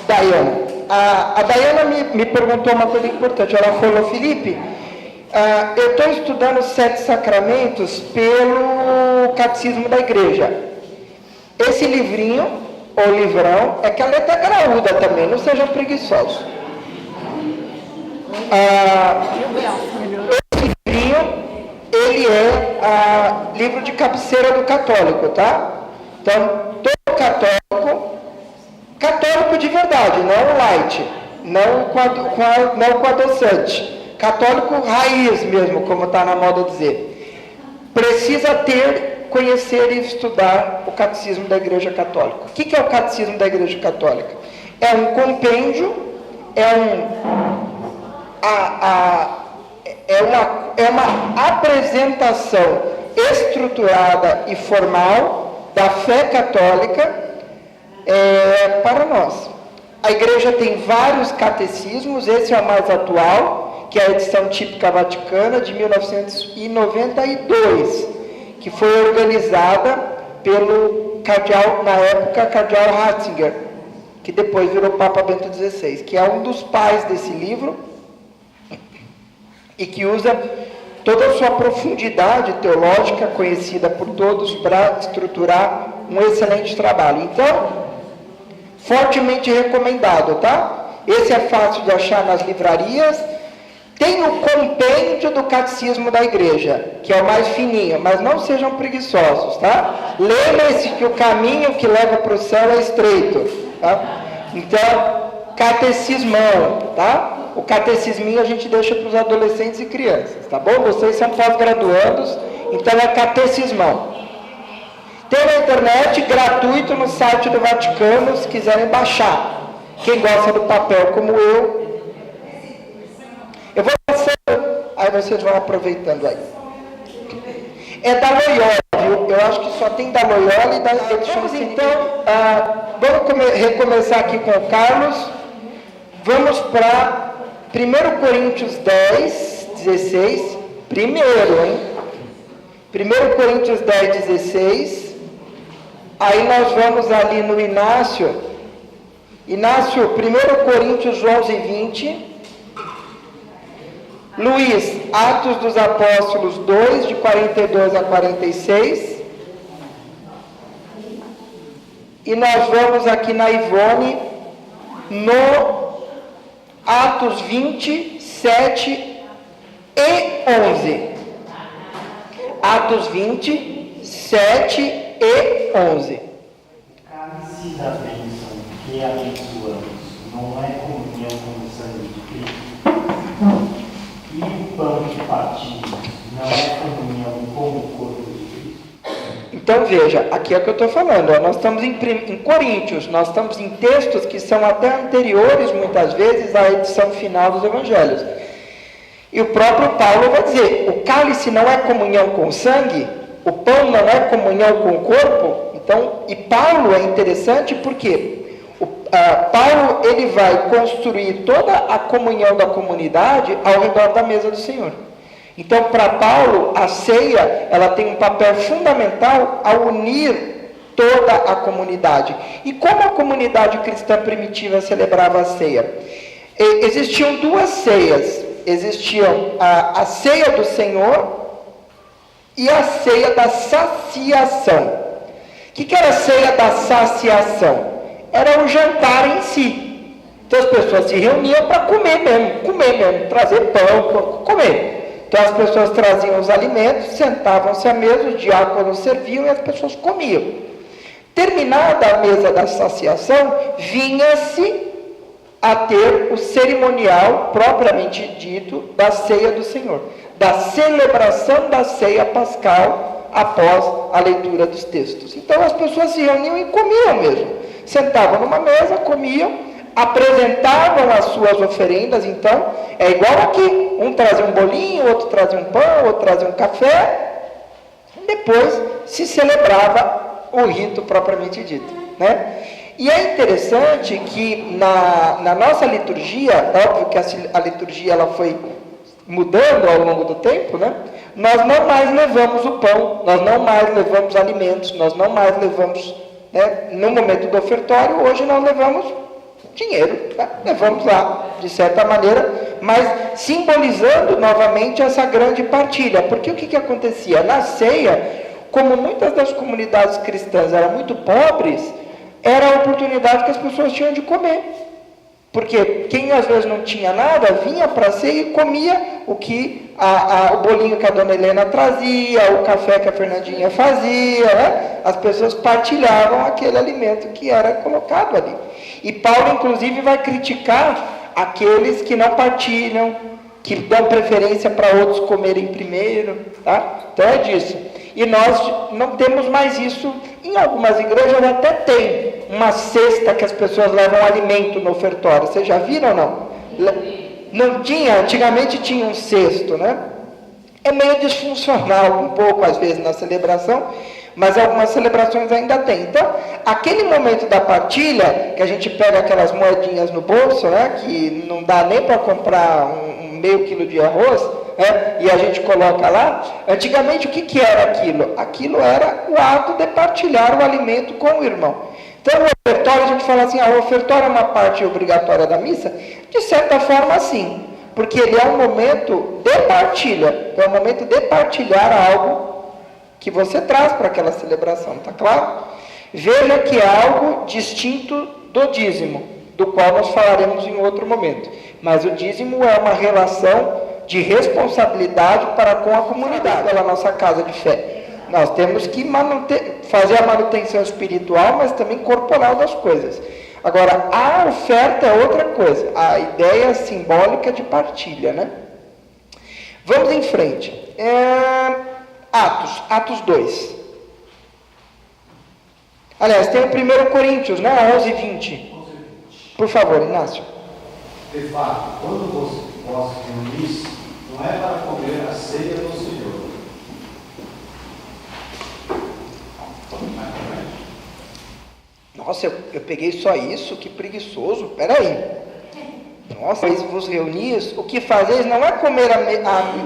Speaker 3: Daiane. A Daiane me perguntou uma coisa importante. Ela falou, Felipe, eu estou estudando os 7 sacramentos pelo Catecismo da Igreja. Esse livrinho, ou livrão, é que a letra é graúda também, não sejam preguiçosos. Esse livrinho, ele é livro de cabeceira do católico, tá? Então, todo católico de verdade, não light, não com adoçante, católico raiz mesmo, como está na moda dizer, precisa conhecer e estudar o Catecismo da Igreja Católica. O que é o Catecismo da Igreja Católica? É um compêndio, é uma apresentação estruturada e formal da fé católica para nós. A Igreja tem vários catecismos, esse é o mais atual, que é a edição típica vaticana de 1992, que foi organizada pelo cardeal, na época, cardeal Ratzinger, que depois virou Papa Bento XVI, que é um dos pais desse livro, e que usa toda a sua profundidade teológica, conhecida por todos, para estruturar um excelente trabalho. Então, fortemente recomendado, tá? Esse é fácil de achar nas livrarias. Tem o compêndio do Catecismo da Igreja, que é o mais fininho, mas não sejam preguiçosos, tá? Lembrem-se que o caminho que leva para o céu é estreito, tá? Então, catecismão, tá? O catecisminho a gente deixa para os adolescentes e crianças, tá bom? Vocês são pós-graduandos, então é catecismão. Tem na internet, gratuito, no site do Vaticano, se quiserem baixar. Quem gosta do papel como eu vou passando, aí vocês vão aproveitando aí. É da Loyola, viu? Eu acho que só tem da Loyola e das edições. Então, vamos recomeçar aqui com o Carlos. Vamos para 1 Coríntios 10, 16. Primeiro, hein? 1 Coríntios 10, 16. Aí nós vamos ali no Inácio. Inácio, 1 Coríntios 11, 20. Luiz, Atos dos Apóstolos 2, de 42 a 46. E nós vamos aqui na Ivone, no Atos 20, 7 e 11. Atos 20, 7 e 11.
Speaker 4: Cálice da bênção que abençoamos não é comunhão com o sangue de Cristo? E o pão que partimos não é comunhão com o corpo de Cristo?
Speaker 3: Então veja, aqui é o que eu estou falando, ó, nós estamos em Coríntios, nós estamos em textos que são até anteriores, muitas vezes, à edição final dos Evangelhos. E o próprio Paulo vai dizer, o cálice não é comunhão com o sangue? o pão não é comunhão com o corpo. Então, e Paulo é interessante porque Paulo ele vai construir toda a comunhão da comunidade ao redor da mesa do Senhor. Então, para Paulo, a ceia ela tem um papel fundamental ao unir toda a comunidade. E como a comunidade cristã primitiva celebrava a ceia? Existiam duas ceias. Existiam a ceia do Senhor e a ceia da saciação. O que era a ceia da saciação? Era o jantar em si. Então as pessoas se reuniam para comer mesmo, trazer pão, comer. Então as pessoas traziam os alimentos, sentavam-se à mesa, os diáconos serviam e as pessoas comiam. Terminada a mesa da saciação, vinha-se a ter o cerimonial propriamente dito da ceia do Senhor, da celebração da ceia pascal após a leitura dos textos. Então as pessoas se reuniam e comiam mesmo. Sentavam numa mesa, comiam, apresentavam as suas oferendas. Então, é igual aqui, um trazia um bolinho, outro trazia um pão, outro trazia um café, depois se celebrava o rito propriamente dito, né? E é interessante que na nossa liturgia, óbvio que a liturgia ela foi mudando ao longo do tempo, né? Nós não mais levamos o pão, nós não mais levamos alimentos, nós não mais levamos, né, no momento do ofertório, hoje nós levamos dinheiro, né? Levamos lá, de certa maneira, mas simbolizando novamente essa grande partilha, porque o que acontecia? Na ceia, como muitas das comunidades cristãs eram muito pobres, era a oportunidade que as pessoas tinham de comer, porque quem às vezes não tinha nada, vinha para a ceia e comia o que o bolinho que a dona Helena trazia, o café que a Fernandinha fazia, né? As pessoas partilhavam aquele alimento que era colocado ali. E Paulo, inclusive, vai criticar aqueles que não partilham, que dão preferência para outros comerem primeiro, tá? Então é disso. E nós não temos mais isso. Em algumas igrejas até tem uma cesta que as pessoas levam alimento no ofertório. Vocês já viram ou não? Não tinha, antigamente tinha um cesto, né? É meio disfuncional um pouco às vezes na celebração, mas algumas celebrações ainda tem. Então, aquele momento da partilha, que a gente pega aquelas moedinhas no bolso, né, que não dá nem para comprar um meio quilo de arroz, né, e a gente coloca lá, antigamente o que era aquilo? Aquilo era o ato de partilhar o alimento com o irmão. Então, o ofertório, a gente fala assim, o ofertório é uma parte obrigatória da missa? De certa forma, sim, porque ele é um momento de partilha, é um momento de partilhar algo que você traz para aquela celebração, tá claro? Veja que é algo distinto do dízimo, do qual nós falaremos em outro momento. Mas o dízimo é uma relação de responsabilidade para com a comunidade, pela nossa casa de fé. Nós temos que fazer a manutenção espiritual, mas também corporal das coisas. Agora, a oferta é outra coisa, a ideia simbólica de partilha, né? Vamos em frente. Atos 2. Aliás, tem o 1 Coríntios, né? 11:20. Por favor, Inácio.
Speaker 10: De fato, quando vós reunis, não é para comer a ceia do Senhor.
Speaker 3: Nossa, eu peguei só isso, que preguiçoso. Peraí. Nossa, mas vos reunis, o que fazeis não é comer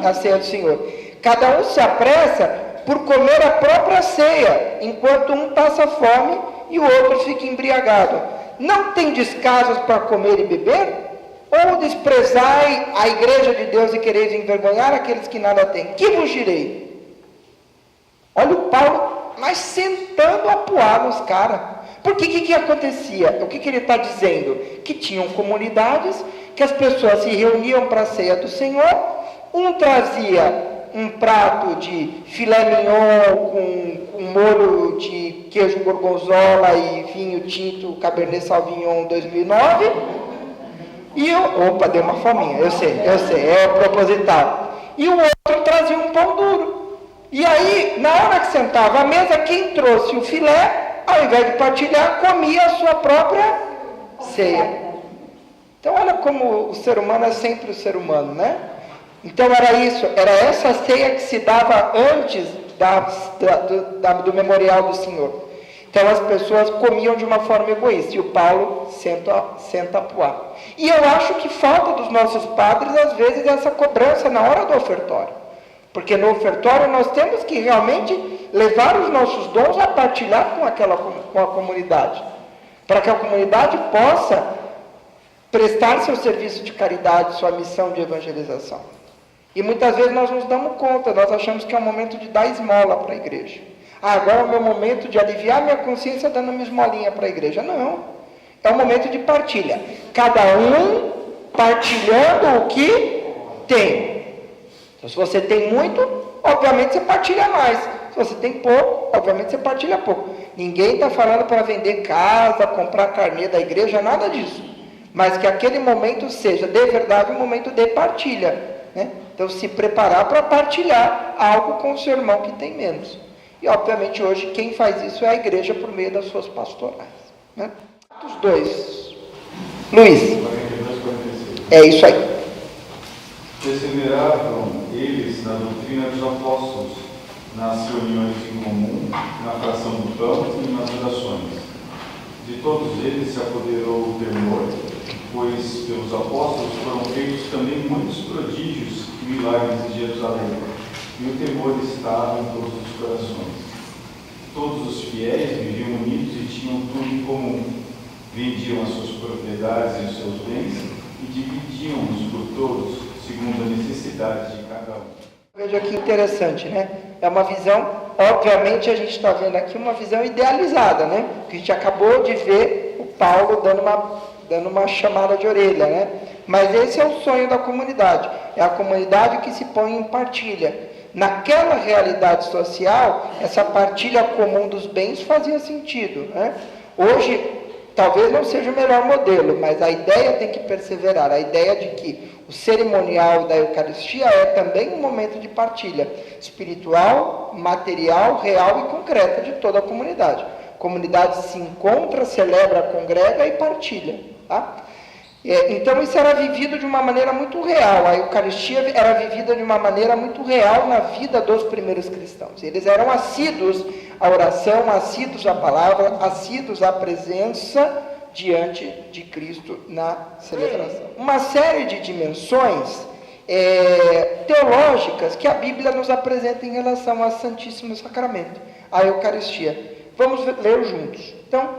Speaker 3: a ceia do Senhor. Cada um se apressa por comer a própria ceia, enquanto um passa fome e o outro fica embriagado. Não tem descasos para comer e beber? Ou desprezai a igreja de Deus e quereis envergonhar aqueles que nada têm? Que vos direi? Olha o Paulo, mas sentando a poar nos caras. Porque o que acontecia? O que ele está dizendo? Que tinham comunidades, que as pessoas se reuniam para a ceia do Senhor, um trazia um prato de filé mignon com molho de queijo gorgonzola e vinho tinto Cabernet Sauvignon 2009, e opa, deu uma fominha, eu sei, é proposital. E o outro trazia um pão duro. E aí, na hora que sentava à mesa, quem trouxe o filé, ao invés de partilhar, comia a sua própria ceia. Então, olha como o ser humano é sempre o ser humano, né? Então, era isso, era essa ceia que se dava antes do memorial do Senhor. Então as pessoas comiam de uma forma egoísta, e o Paulo senta a poar. E eu acho que falta dos nossos padres, às vezes, essa cobrança na hora do ofertório. Porque no ofertório nós temos que realmente levar os nossos dons a partilhar com a comunidade, para que a comunidade possa prestar seu serviço de caridade, sua missão de evangelização. E muitas vezes nós nos damos conta, nós achamos que é o momento de dar esmola para a igreja. Agora é o meu momento de aliviar minha consciência dando uma esmolinha para a igreja. Não, é o momento de partilha. Cada um partilhando o que tem. Então, se você tem muito, obviamente você partilha mais. Se você tem pouco, obviamente você partilha pouco. Ninguém está falando para vender casa, comprar carnê da igreja, nada disso. Mas que aquele momento seja, de verdade, um momento de partilha, né? Então, se preparar para partilhar algo com o seu irmão que tem menos. E, obviamente, hoje, quem faz isso é a igreja por meio das suas pastorais, né? Os dois. Luiz. É isso aí.
Speaker 1: Perseveravam eles na doutrina dos apóstolos, nas reuniões em comum, na fração do pão e nas orações. De todos eles se apoderou o temor, pois pelos apóstolos foram feitos também muitos prodígios e milagres em Jerusalém, e o temor estava em todos os corações. Todos os fiéis viviam unidos e tinham tudo em comum. Vendiam as suas propriedades e os seus bens e dividiam-os por todos, segundo a necessidade de cada um.
Speaker 3: Veja que interessante, né? É uma visão, obviamente a gente está vendo aqui uma visão idealizada, né? Porque a gente acabou de ver o Paulo dando uma chamada de orelha, né? Mas esse é o sonho da comunidade. É a comunidade que se põe em partilha. Naquela realidade social, essa partilha comum dos bens fazia sentido, né? Hoje, talvez não seja o melhor modelo, mas a ideia tem que perseverar. A ideia de que o cerimonial da Eucaristia é também um momento de partilha espiritual, material, real e concreta de toda a comunidade. A comunidade se encontra, celebra, congrega e partilha, tá? Então isso era vivido de uma maneira muito real. A Eucaristia era vivida de uma maneira muito real na vida dos primeiros cristãos. Eles eram assíduos à oração, assíduos à palavra, assíduos à presença diante de Cristo na celebração. Uma série de dimensões teológicas que a Bíblia nos apresenta em relação ao Santíssimo Sacramento, à Eucaristia. Vamos ler juntos. Então,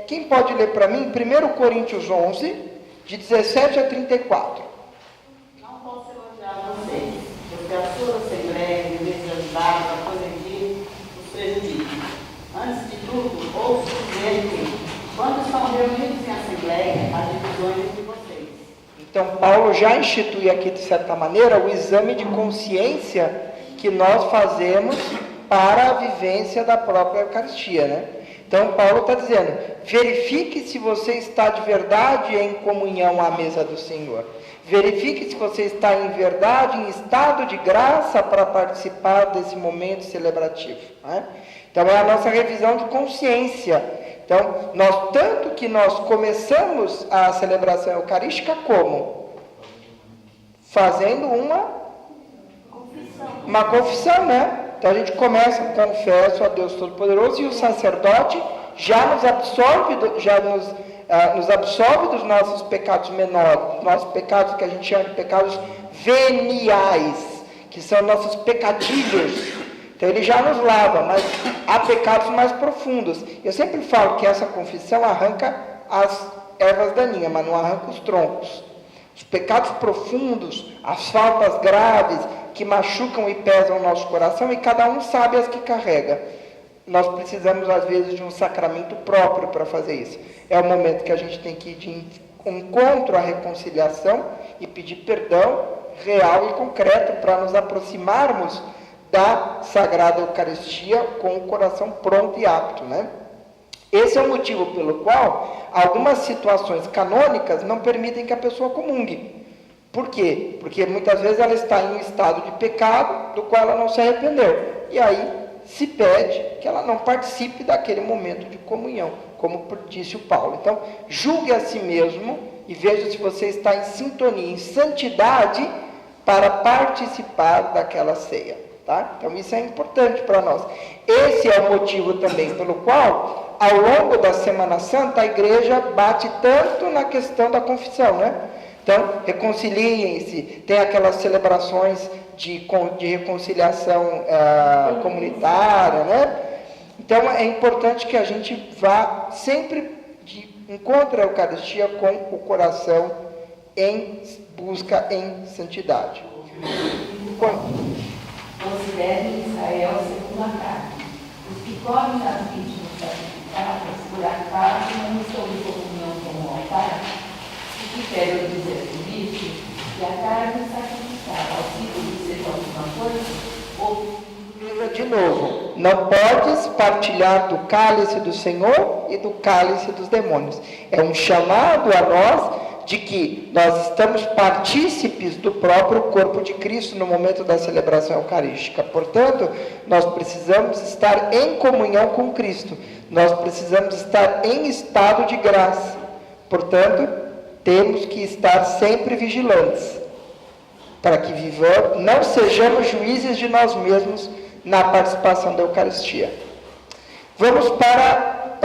Speaker 3: quem pode ler para mim 1 Coríntios 11, de 17 a 34.
Speaker 9: Não posso elogiar vocês, porque a sua assembleia, em vez de ajudar a corrigir os prejuízos. Antes de tudo, ouço dizer que, quando estão reunidos em assembleia, há divisões entre vocês.
Speaker 3: Então, Paulo já institui aqui, de certa maneira, o exame de consciência que nós fazemos para a vivência da própria Eucaristia, né? Então, Paulo está dizendo, verifique se você está de verdade em comunhão à mesa do Senhor. Verifique se você está em verdade, em estado de graça para participar desse momento celebrativo, né? Então, é a nossa revisão de consciência. Então, tanto que nós começamos a celebração eucarística como? Fazendo uma confissão, né? Então a gente começa, confesso a Deus Todo-Poderoso, e o sacerdote já nos absolve dos nossos pecados menores, nossos pecados que a gente chama de pecados veniais, que são nossos pecadilhos. Então ele já nos lava, mas há pecados mais profundos. Eu sempre falo que essa confissão arranca as ervas daninhas, mas não arranca os troncos. Os pecados profundos, as faltas graves, que machucam e pesam o nosso coração, e cada um sabe as que carrega. Nós precisamos, às vezes, de um sacramento próprio para fazer isso. É o momento que a gente tem que ir de encontro à reconciliação e pedir perdão real e concreto para nos aproximarmos da Sagrada Eucaristia com o coração pronto e apto, né? Esse é o motivo pelo qual algumas situações canônicas não permitem que a pessoa comungue. Por quê? Porque muitas vezes ela está em um estado de pecado do qual ela não se arrependeu. E aí se pede que ela não participe daquele momento de comunhão, como disse o Paulo. Então, julgue a si mesmo e veja se você está em sintonia, em santidade, para participar daquela ceia. Tá? Então isso é importante para nós. Esse é o motivo também pelo qual, ao longo da Semana Santa, a igreja bate tanto na questão da confissão, né? Então, reconciliem-se, tem aquelas celebrações de reconciliação comunitária, né? Então, é importante que a gente vá sempre encontre a Eucaristia com o coração em busca em santidade.
Speaker 8: Considerem Israel segundo a carne. Os que comem as vítimas sacrificadas, por acaso, não estão em comunhão com o altar? O que quero dizer com isso? Que a carne sacrificada ao ídolo seja alguma coisa? Ou
Speaker 3: de novo, não podes partilhar do cálice do Senhor e do cálice dos demônios. É um chamado a nós de que nós estamos partícipes do próprio corpo de Cristo no momento da celebração eucarística. Portanto, nós precisamos estar em comunhão com Cristo. Nós precisamos estar em estado de graça. Portanto, temos que estar sempre vigilantes, para que vivamos, não sejamos juízes de nós mesmos na participação da Eucaristia. Vamos para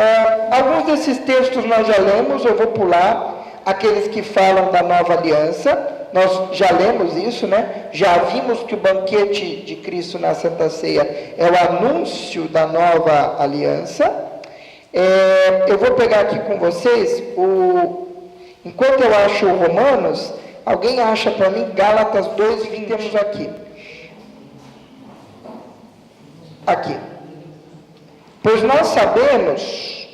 Speaker 3: alguns desses textos nós já lemos, eu vou pular aqueles que falam da nova aliança. Nós já lemos isso, né? Já vimos que o banquete de Cristo na Santa Ceia é o anúncio da nova aliança. Eu vou pegar aqui com vocês, enquanto eu acho o Romanos, alguém acha para mim Gálatas 2:20, temos aqui. Aqui. Pois nós sabemos,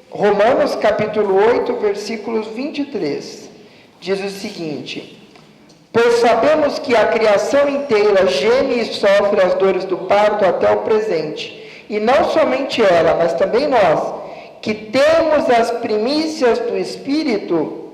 Speaker 3: Romanos capítulo 8, versículos 23, diz o seguinte: pois sabemos que a criação inteira geme e sofre as dores do parto até o presente, e não somente ela, mas também nós, que temos as primícias do Espírito,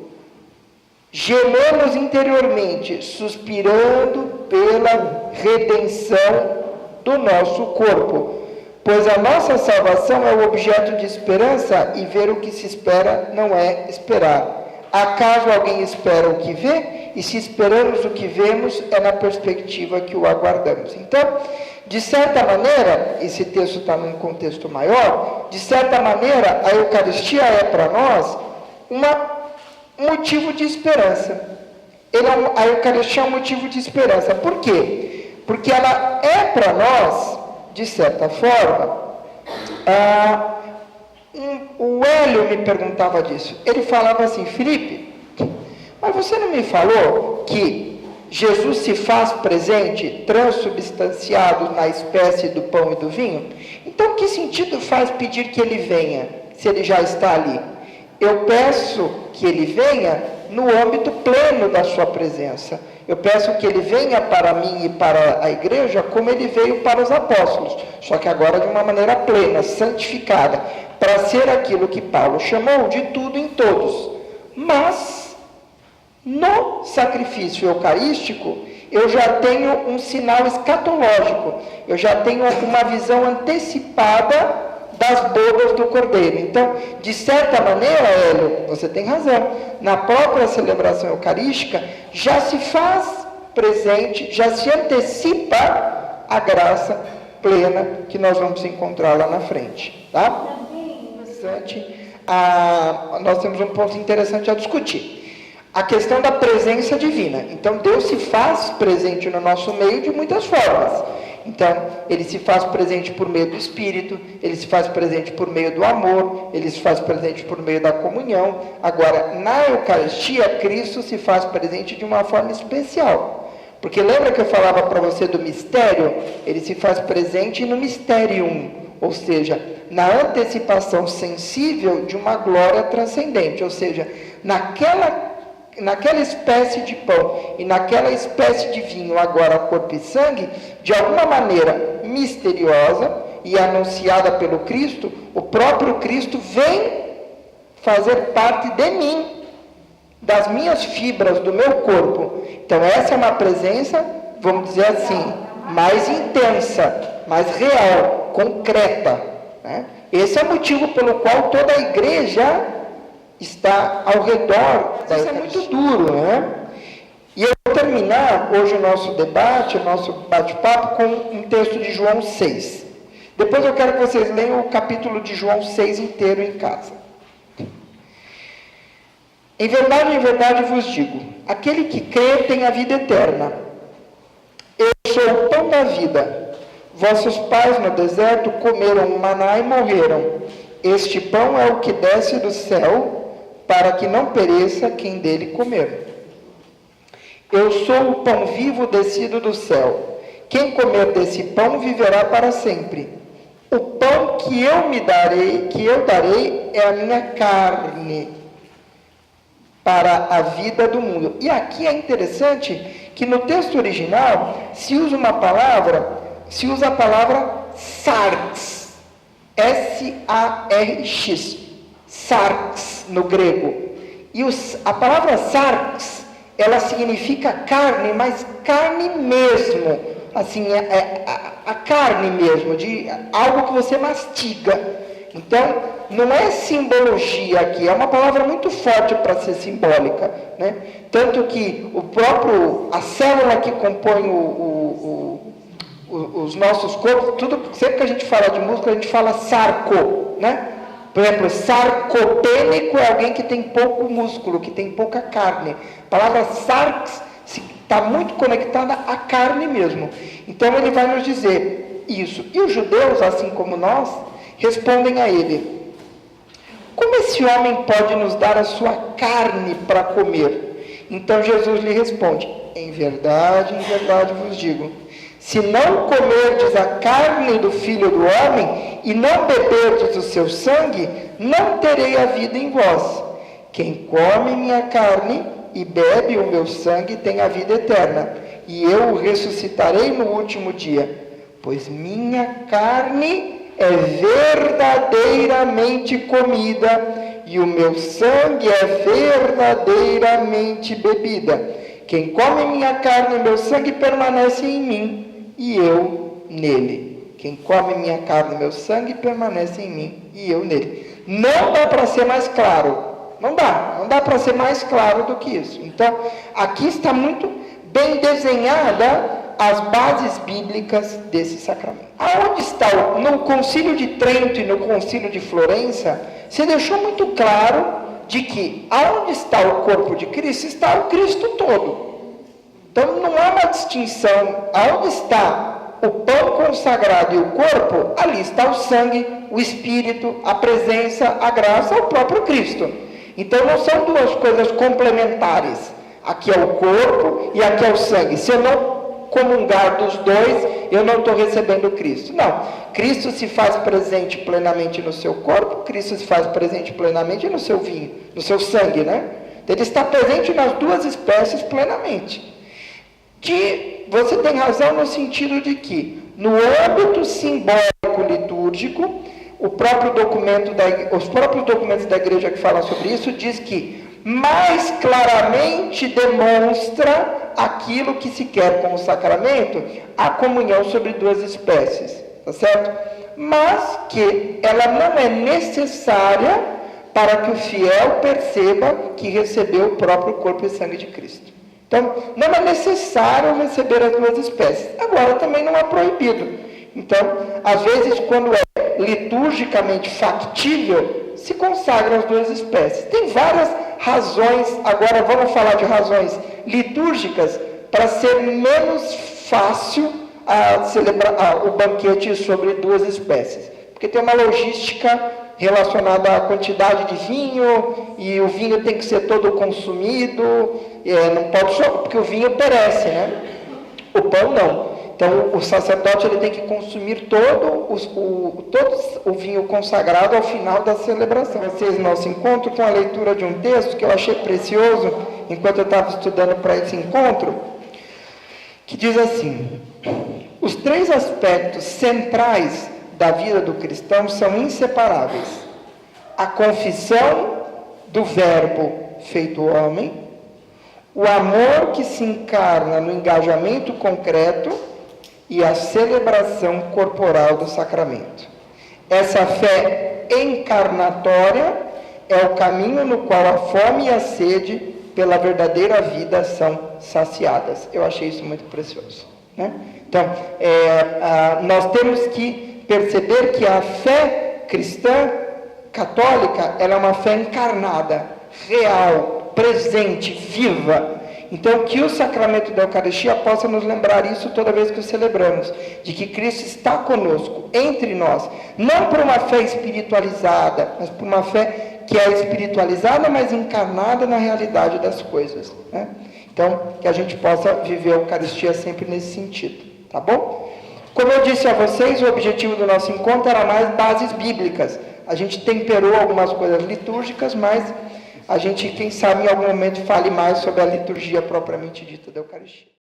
Speaker 3: gememos interiormente, suspirando pela redenção do nosso corpo, pois a nossa salvação é o objeto de esperança, e ver o que se espera não é esperar. Acaso alguém espera o que vê? E se esperamos o que vemos, é na perspectiva que o aguardamos. Então, de certa maneira, esse texto está num contexto maior, de certa maneira, a Eucaristia é para nós um motivo de esperança. A Eucaristia é um motivo de esperança. Por quê? Porque ela é para nós, de certa forma, o Hélio me perguntava disso. Ele falava assim: Felipe, mas você não me falou que Jesus se faz presente, transubstanciado na espécie do pão e do vinho? Então, que sentido faz pedir que ele venha, se ele já está ali? Eu peço que ele venha no âmbito pleno da sua presença. Eu peço que ele venha para mim e para a igreja como ele veio para os apóstolos, só que agora de uma maneira plena, santificada, para ser aquilo que Paulo chamou de tudo em todos. Mas, no sacrifício eucarístico, eu já tenho um sinal escatológico, eu já tenho uma visão antecipada das bodas do Cordeiro. Então, de certa maneira, Hélio, você tem razão, na própria celebração eucarística, já se faz presente, já se antecipa a graça plena que nós vamos encontrar lá na frente. Tá? Nós temos um ponto interessante a discutir. A questão da presença divina. Então, Deus se faz presente no nosso meio de muitas formas. Então, ele se faz presente por meio do Espírito, ele se faz presente por meio do amor, ele se faz presente por meio da comunhão. Agora, na Eucaristia, Cristo se faz presente de uma forma especial. Porque lembra que eu falava para você do mistério? Ele se faz presente no mysterium, ou seja, na antecipação sensível de uma glória transcendente, ou seja, naquela espécie de pão e naquela espécie de vinho, agora corpo e sangue, de alguma maneira misteriosa e anunciada pelo Cristo, o próprio Cristo vem fazer parte de mim, das minhas fibras, do meu corpo. Então essa é uma presença, vamos dizer assim, mais intensa, mais real, concreta, né? Esse é o motivo pelo qual toda a igreja está ao redor. Isso é muito duro, né? E eu vou terminar terminar hoje o nosso debate, o nosso bate-papo, com um texto de João 6. Depois eu quero que vocês leiam o capítulo de João 6 inteiro em casa. Em verdade vos digo, aquele que crê tem a vida eterna. Eu sou o pão da vida. Vossos pais no deserto comeram maná e morreram. Este pão é o que desce do céu, para que não pereça quem dele comer. Eu sou o pão vivo descido do céu. Quem comer desse pão viverá para sempre. O pão que eu darei é a minha carne para a vida do mundo. E aqui é interessante que no texto original se usa a palavra sarx, S-A-R-X, sarx no grego. E a palavra sarx, ela significa carne, mas carne mesmo, assim, a carne mesmo, de algo que você mastiga. Então, não é simbologia aqui, é uma palavra muito forte para ser simbólica, né? Tanto que a célula que compõe os nossos corpos, sempre que a gente fala de músculo, a gente fala sarco, né? Por exemplo, sarcopênico é alguém que tem pouco músculo, que tem pouca carne. A palavra sarx está muito conectada à carne mesmo. Então ele vai nos dizer isso. E os judeus, assim como nós, respondem a ele: como esse homem pode nos dar a sua carne para comer? Então Jesus lhe responde: em verdade vos digo, se não comerdes a carne do Filho do Homem e não beberdes o seu sangue, não terei a vida em vós. Quem come minha carne e bebe o meu sangue tem a vida eterna, e eu o ressuscitarei no último dia, pois minha carne é verdadeiramente comida, e o meu sangue é verdadeiramente bebida. Quem come minha carne e meu sangue permanece em mim, e eu nele. Quem come minha carne e meu sangue permanece em mim, e eu nele. Não dá para ser mais claro. Não dá para ser mais claro do que isso. Então, aqui está muito bem desenhada as bases bíblicas desse sacramento. Aonde está, no Concílio de Trento e no Concílio de Florença, se deixou muito claro de que aonde está o corpo de Cristo, está o Cristo todo. Então não há uma distinção. Aonde está o pão consagrado e o corpo, ali está o sangue, o Espírito, a presença, a graça, o próprio Cristo. Então não são duas coisas complementares. Aqui é o corpo e aqui é o sangue. Se eu não comungar dos dois, eu não estou recebendo Cristo. Não, Cristo se faz presente plenamente no seu corpo, Cristo se faz presente plenamente no seu vinho, no seu sangue, né? Ele está presente nas duas espécies plenamente. Você tem razão no sentido de que, no âmbito simbólico litúrgico, os próprios documentos da igreja que falam sobre isso diz que mais claramente demonstra aquilo que se quer com o sacramento, a comunhão sobre duas espécies, tá certo? Mas que ela não é necessária para que o fiel perceba que recebeu o próprio corpo e sangue de Cristo. Então, não é necessário receber as duas espécies. Agora, também não é proibido. Então, às vezes, quando é liturgicamente factível, se consagram as duas espécies. Tem várias razões, agora vamos falar de razões litúrgicas, para ser menos fácil a celebrar o banquete sobre duas espécies. Porque tem uma logística relacionada à quantidade de vinho, e o vinho tem que ser todo consumido, não pode só, porque o vinho perece, né? O pão não. Então, o sacerdote ele tem que consumir todo o vinho consagrado ao final da celebração. Vocês nosso encontro com a leitura de um texto que eu achei precioso, enquanto eu estava estudando para esse encontro, que diz assim: os três aspectos centrais da vida do cristão são inseparáveis: a confissão do Verbo feito homem, o amor que se encarna no engajamento concreto e a celebração corporal do sacramento. Essa fé encarnatória é o caminho no qual a fome e a sede pela verdadeira vida são saciadas. Eu achei isso muito precioso, né? Então, nós temos que perceber que a fé cristã católica, ela é uma fé encarnada, real, presente, viva. Então, que o sacramento da Eucaristia possa nos lembrar isso toda vez que o celebramos, de que Cristo está conosco, entre nós, não por uma fé espiritualizada, mas por uma fé que é espiritualizada, mas encarnada na realidade das coisas, né? Então, que a gente possa viver a Eucaristia sempre nesse sentido, tá bom? Como eu disse a vocês, o objetivo do nosso encontro era mais bases bíblicas. A gente temperou algumas coisas litúrgicas, mas a gente, quem sabe, em algum momento fale mais sobre a liturgia propriamente dita da Eucaristia.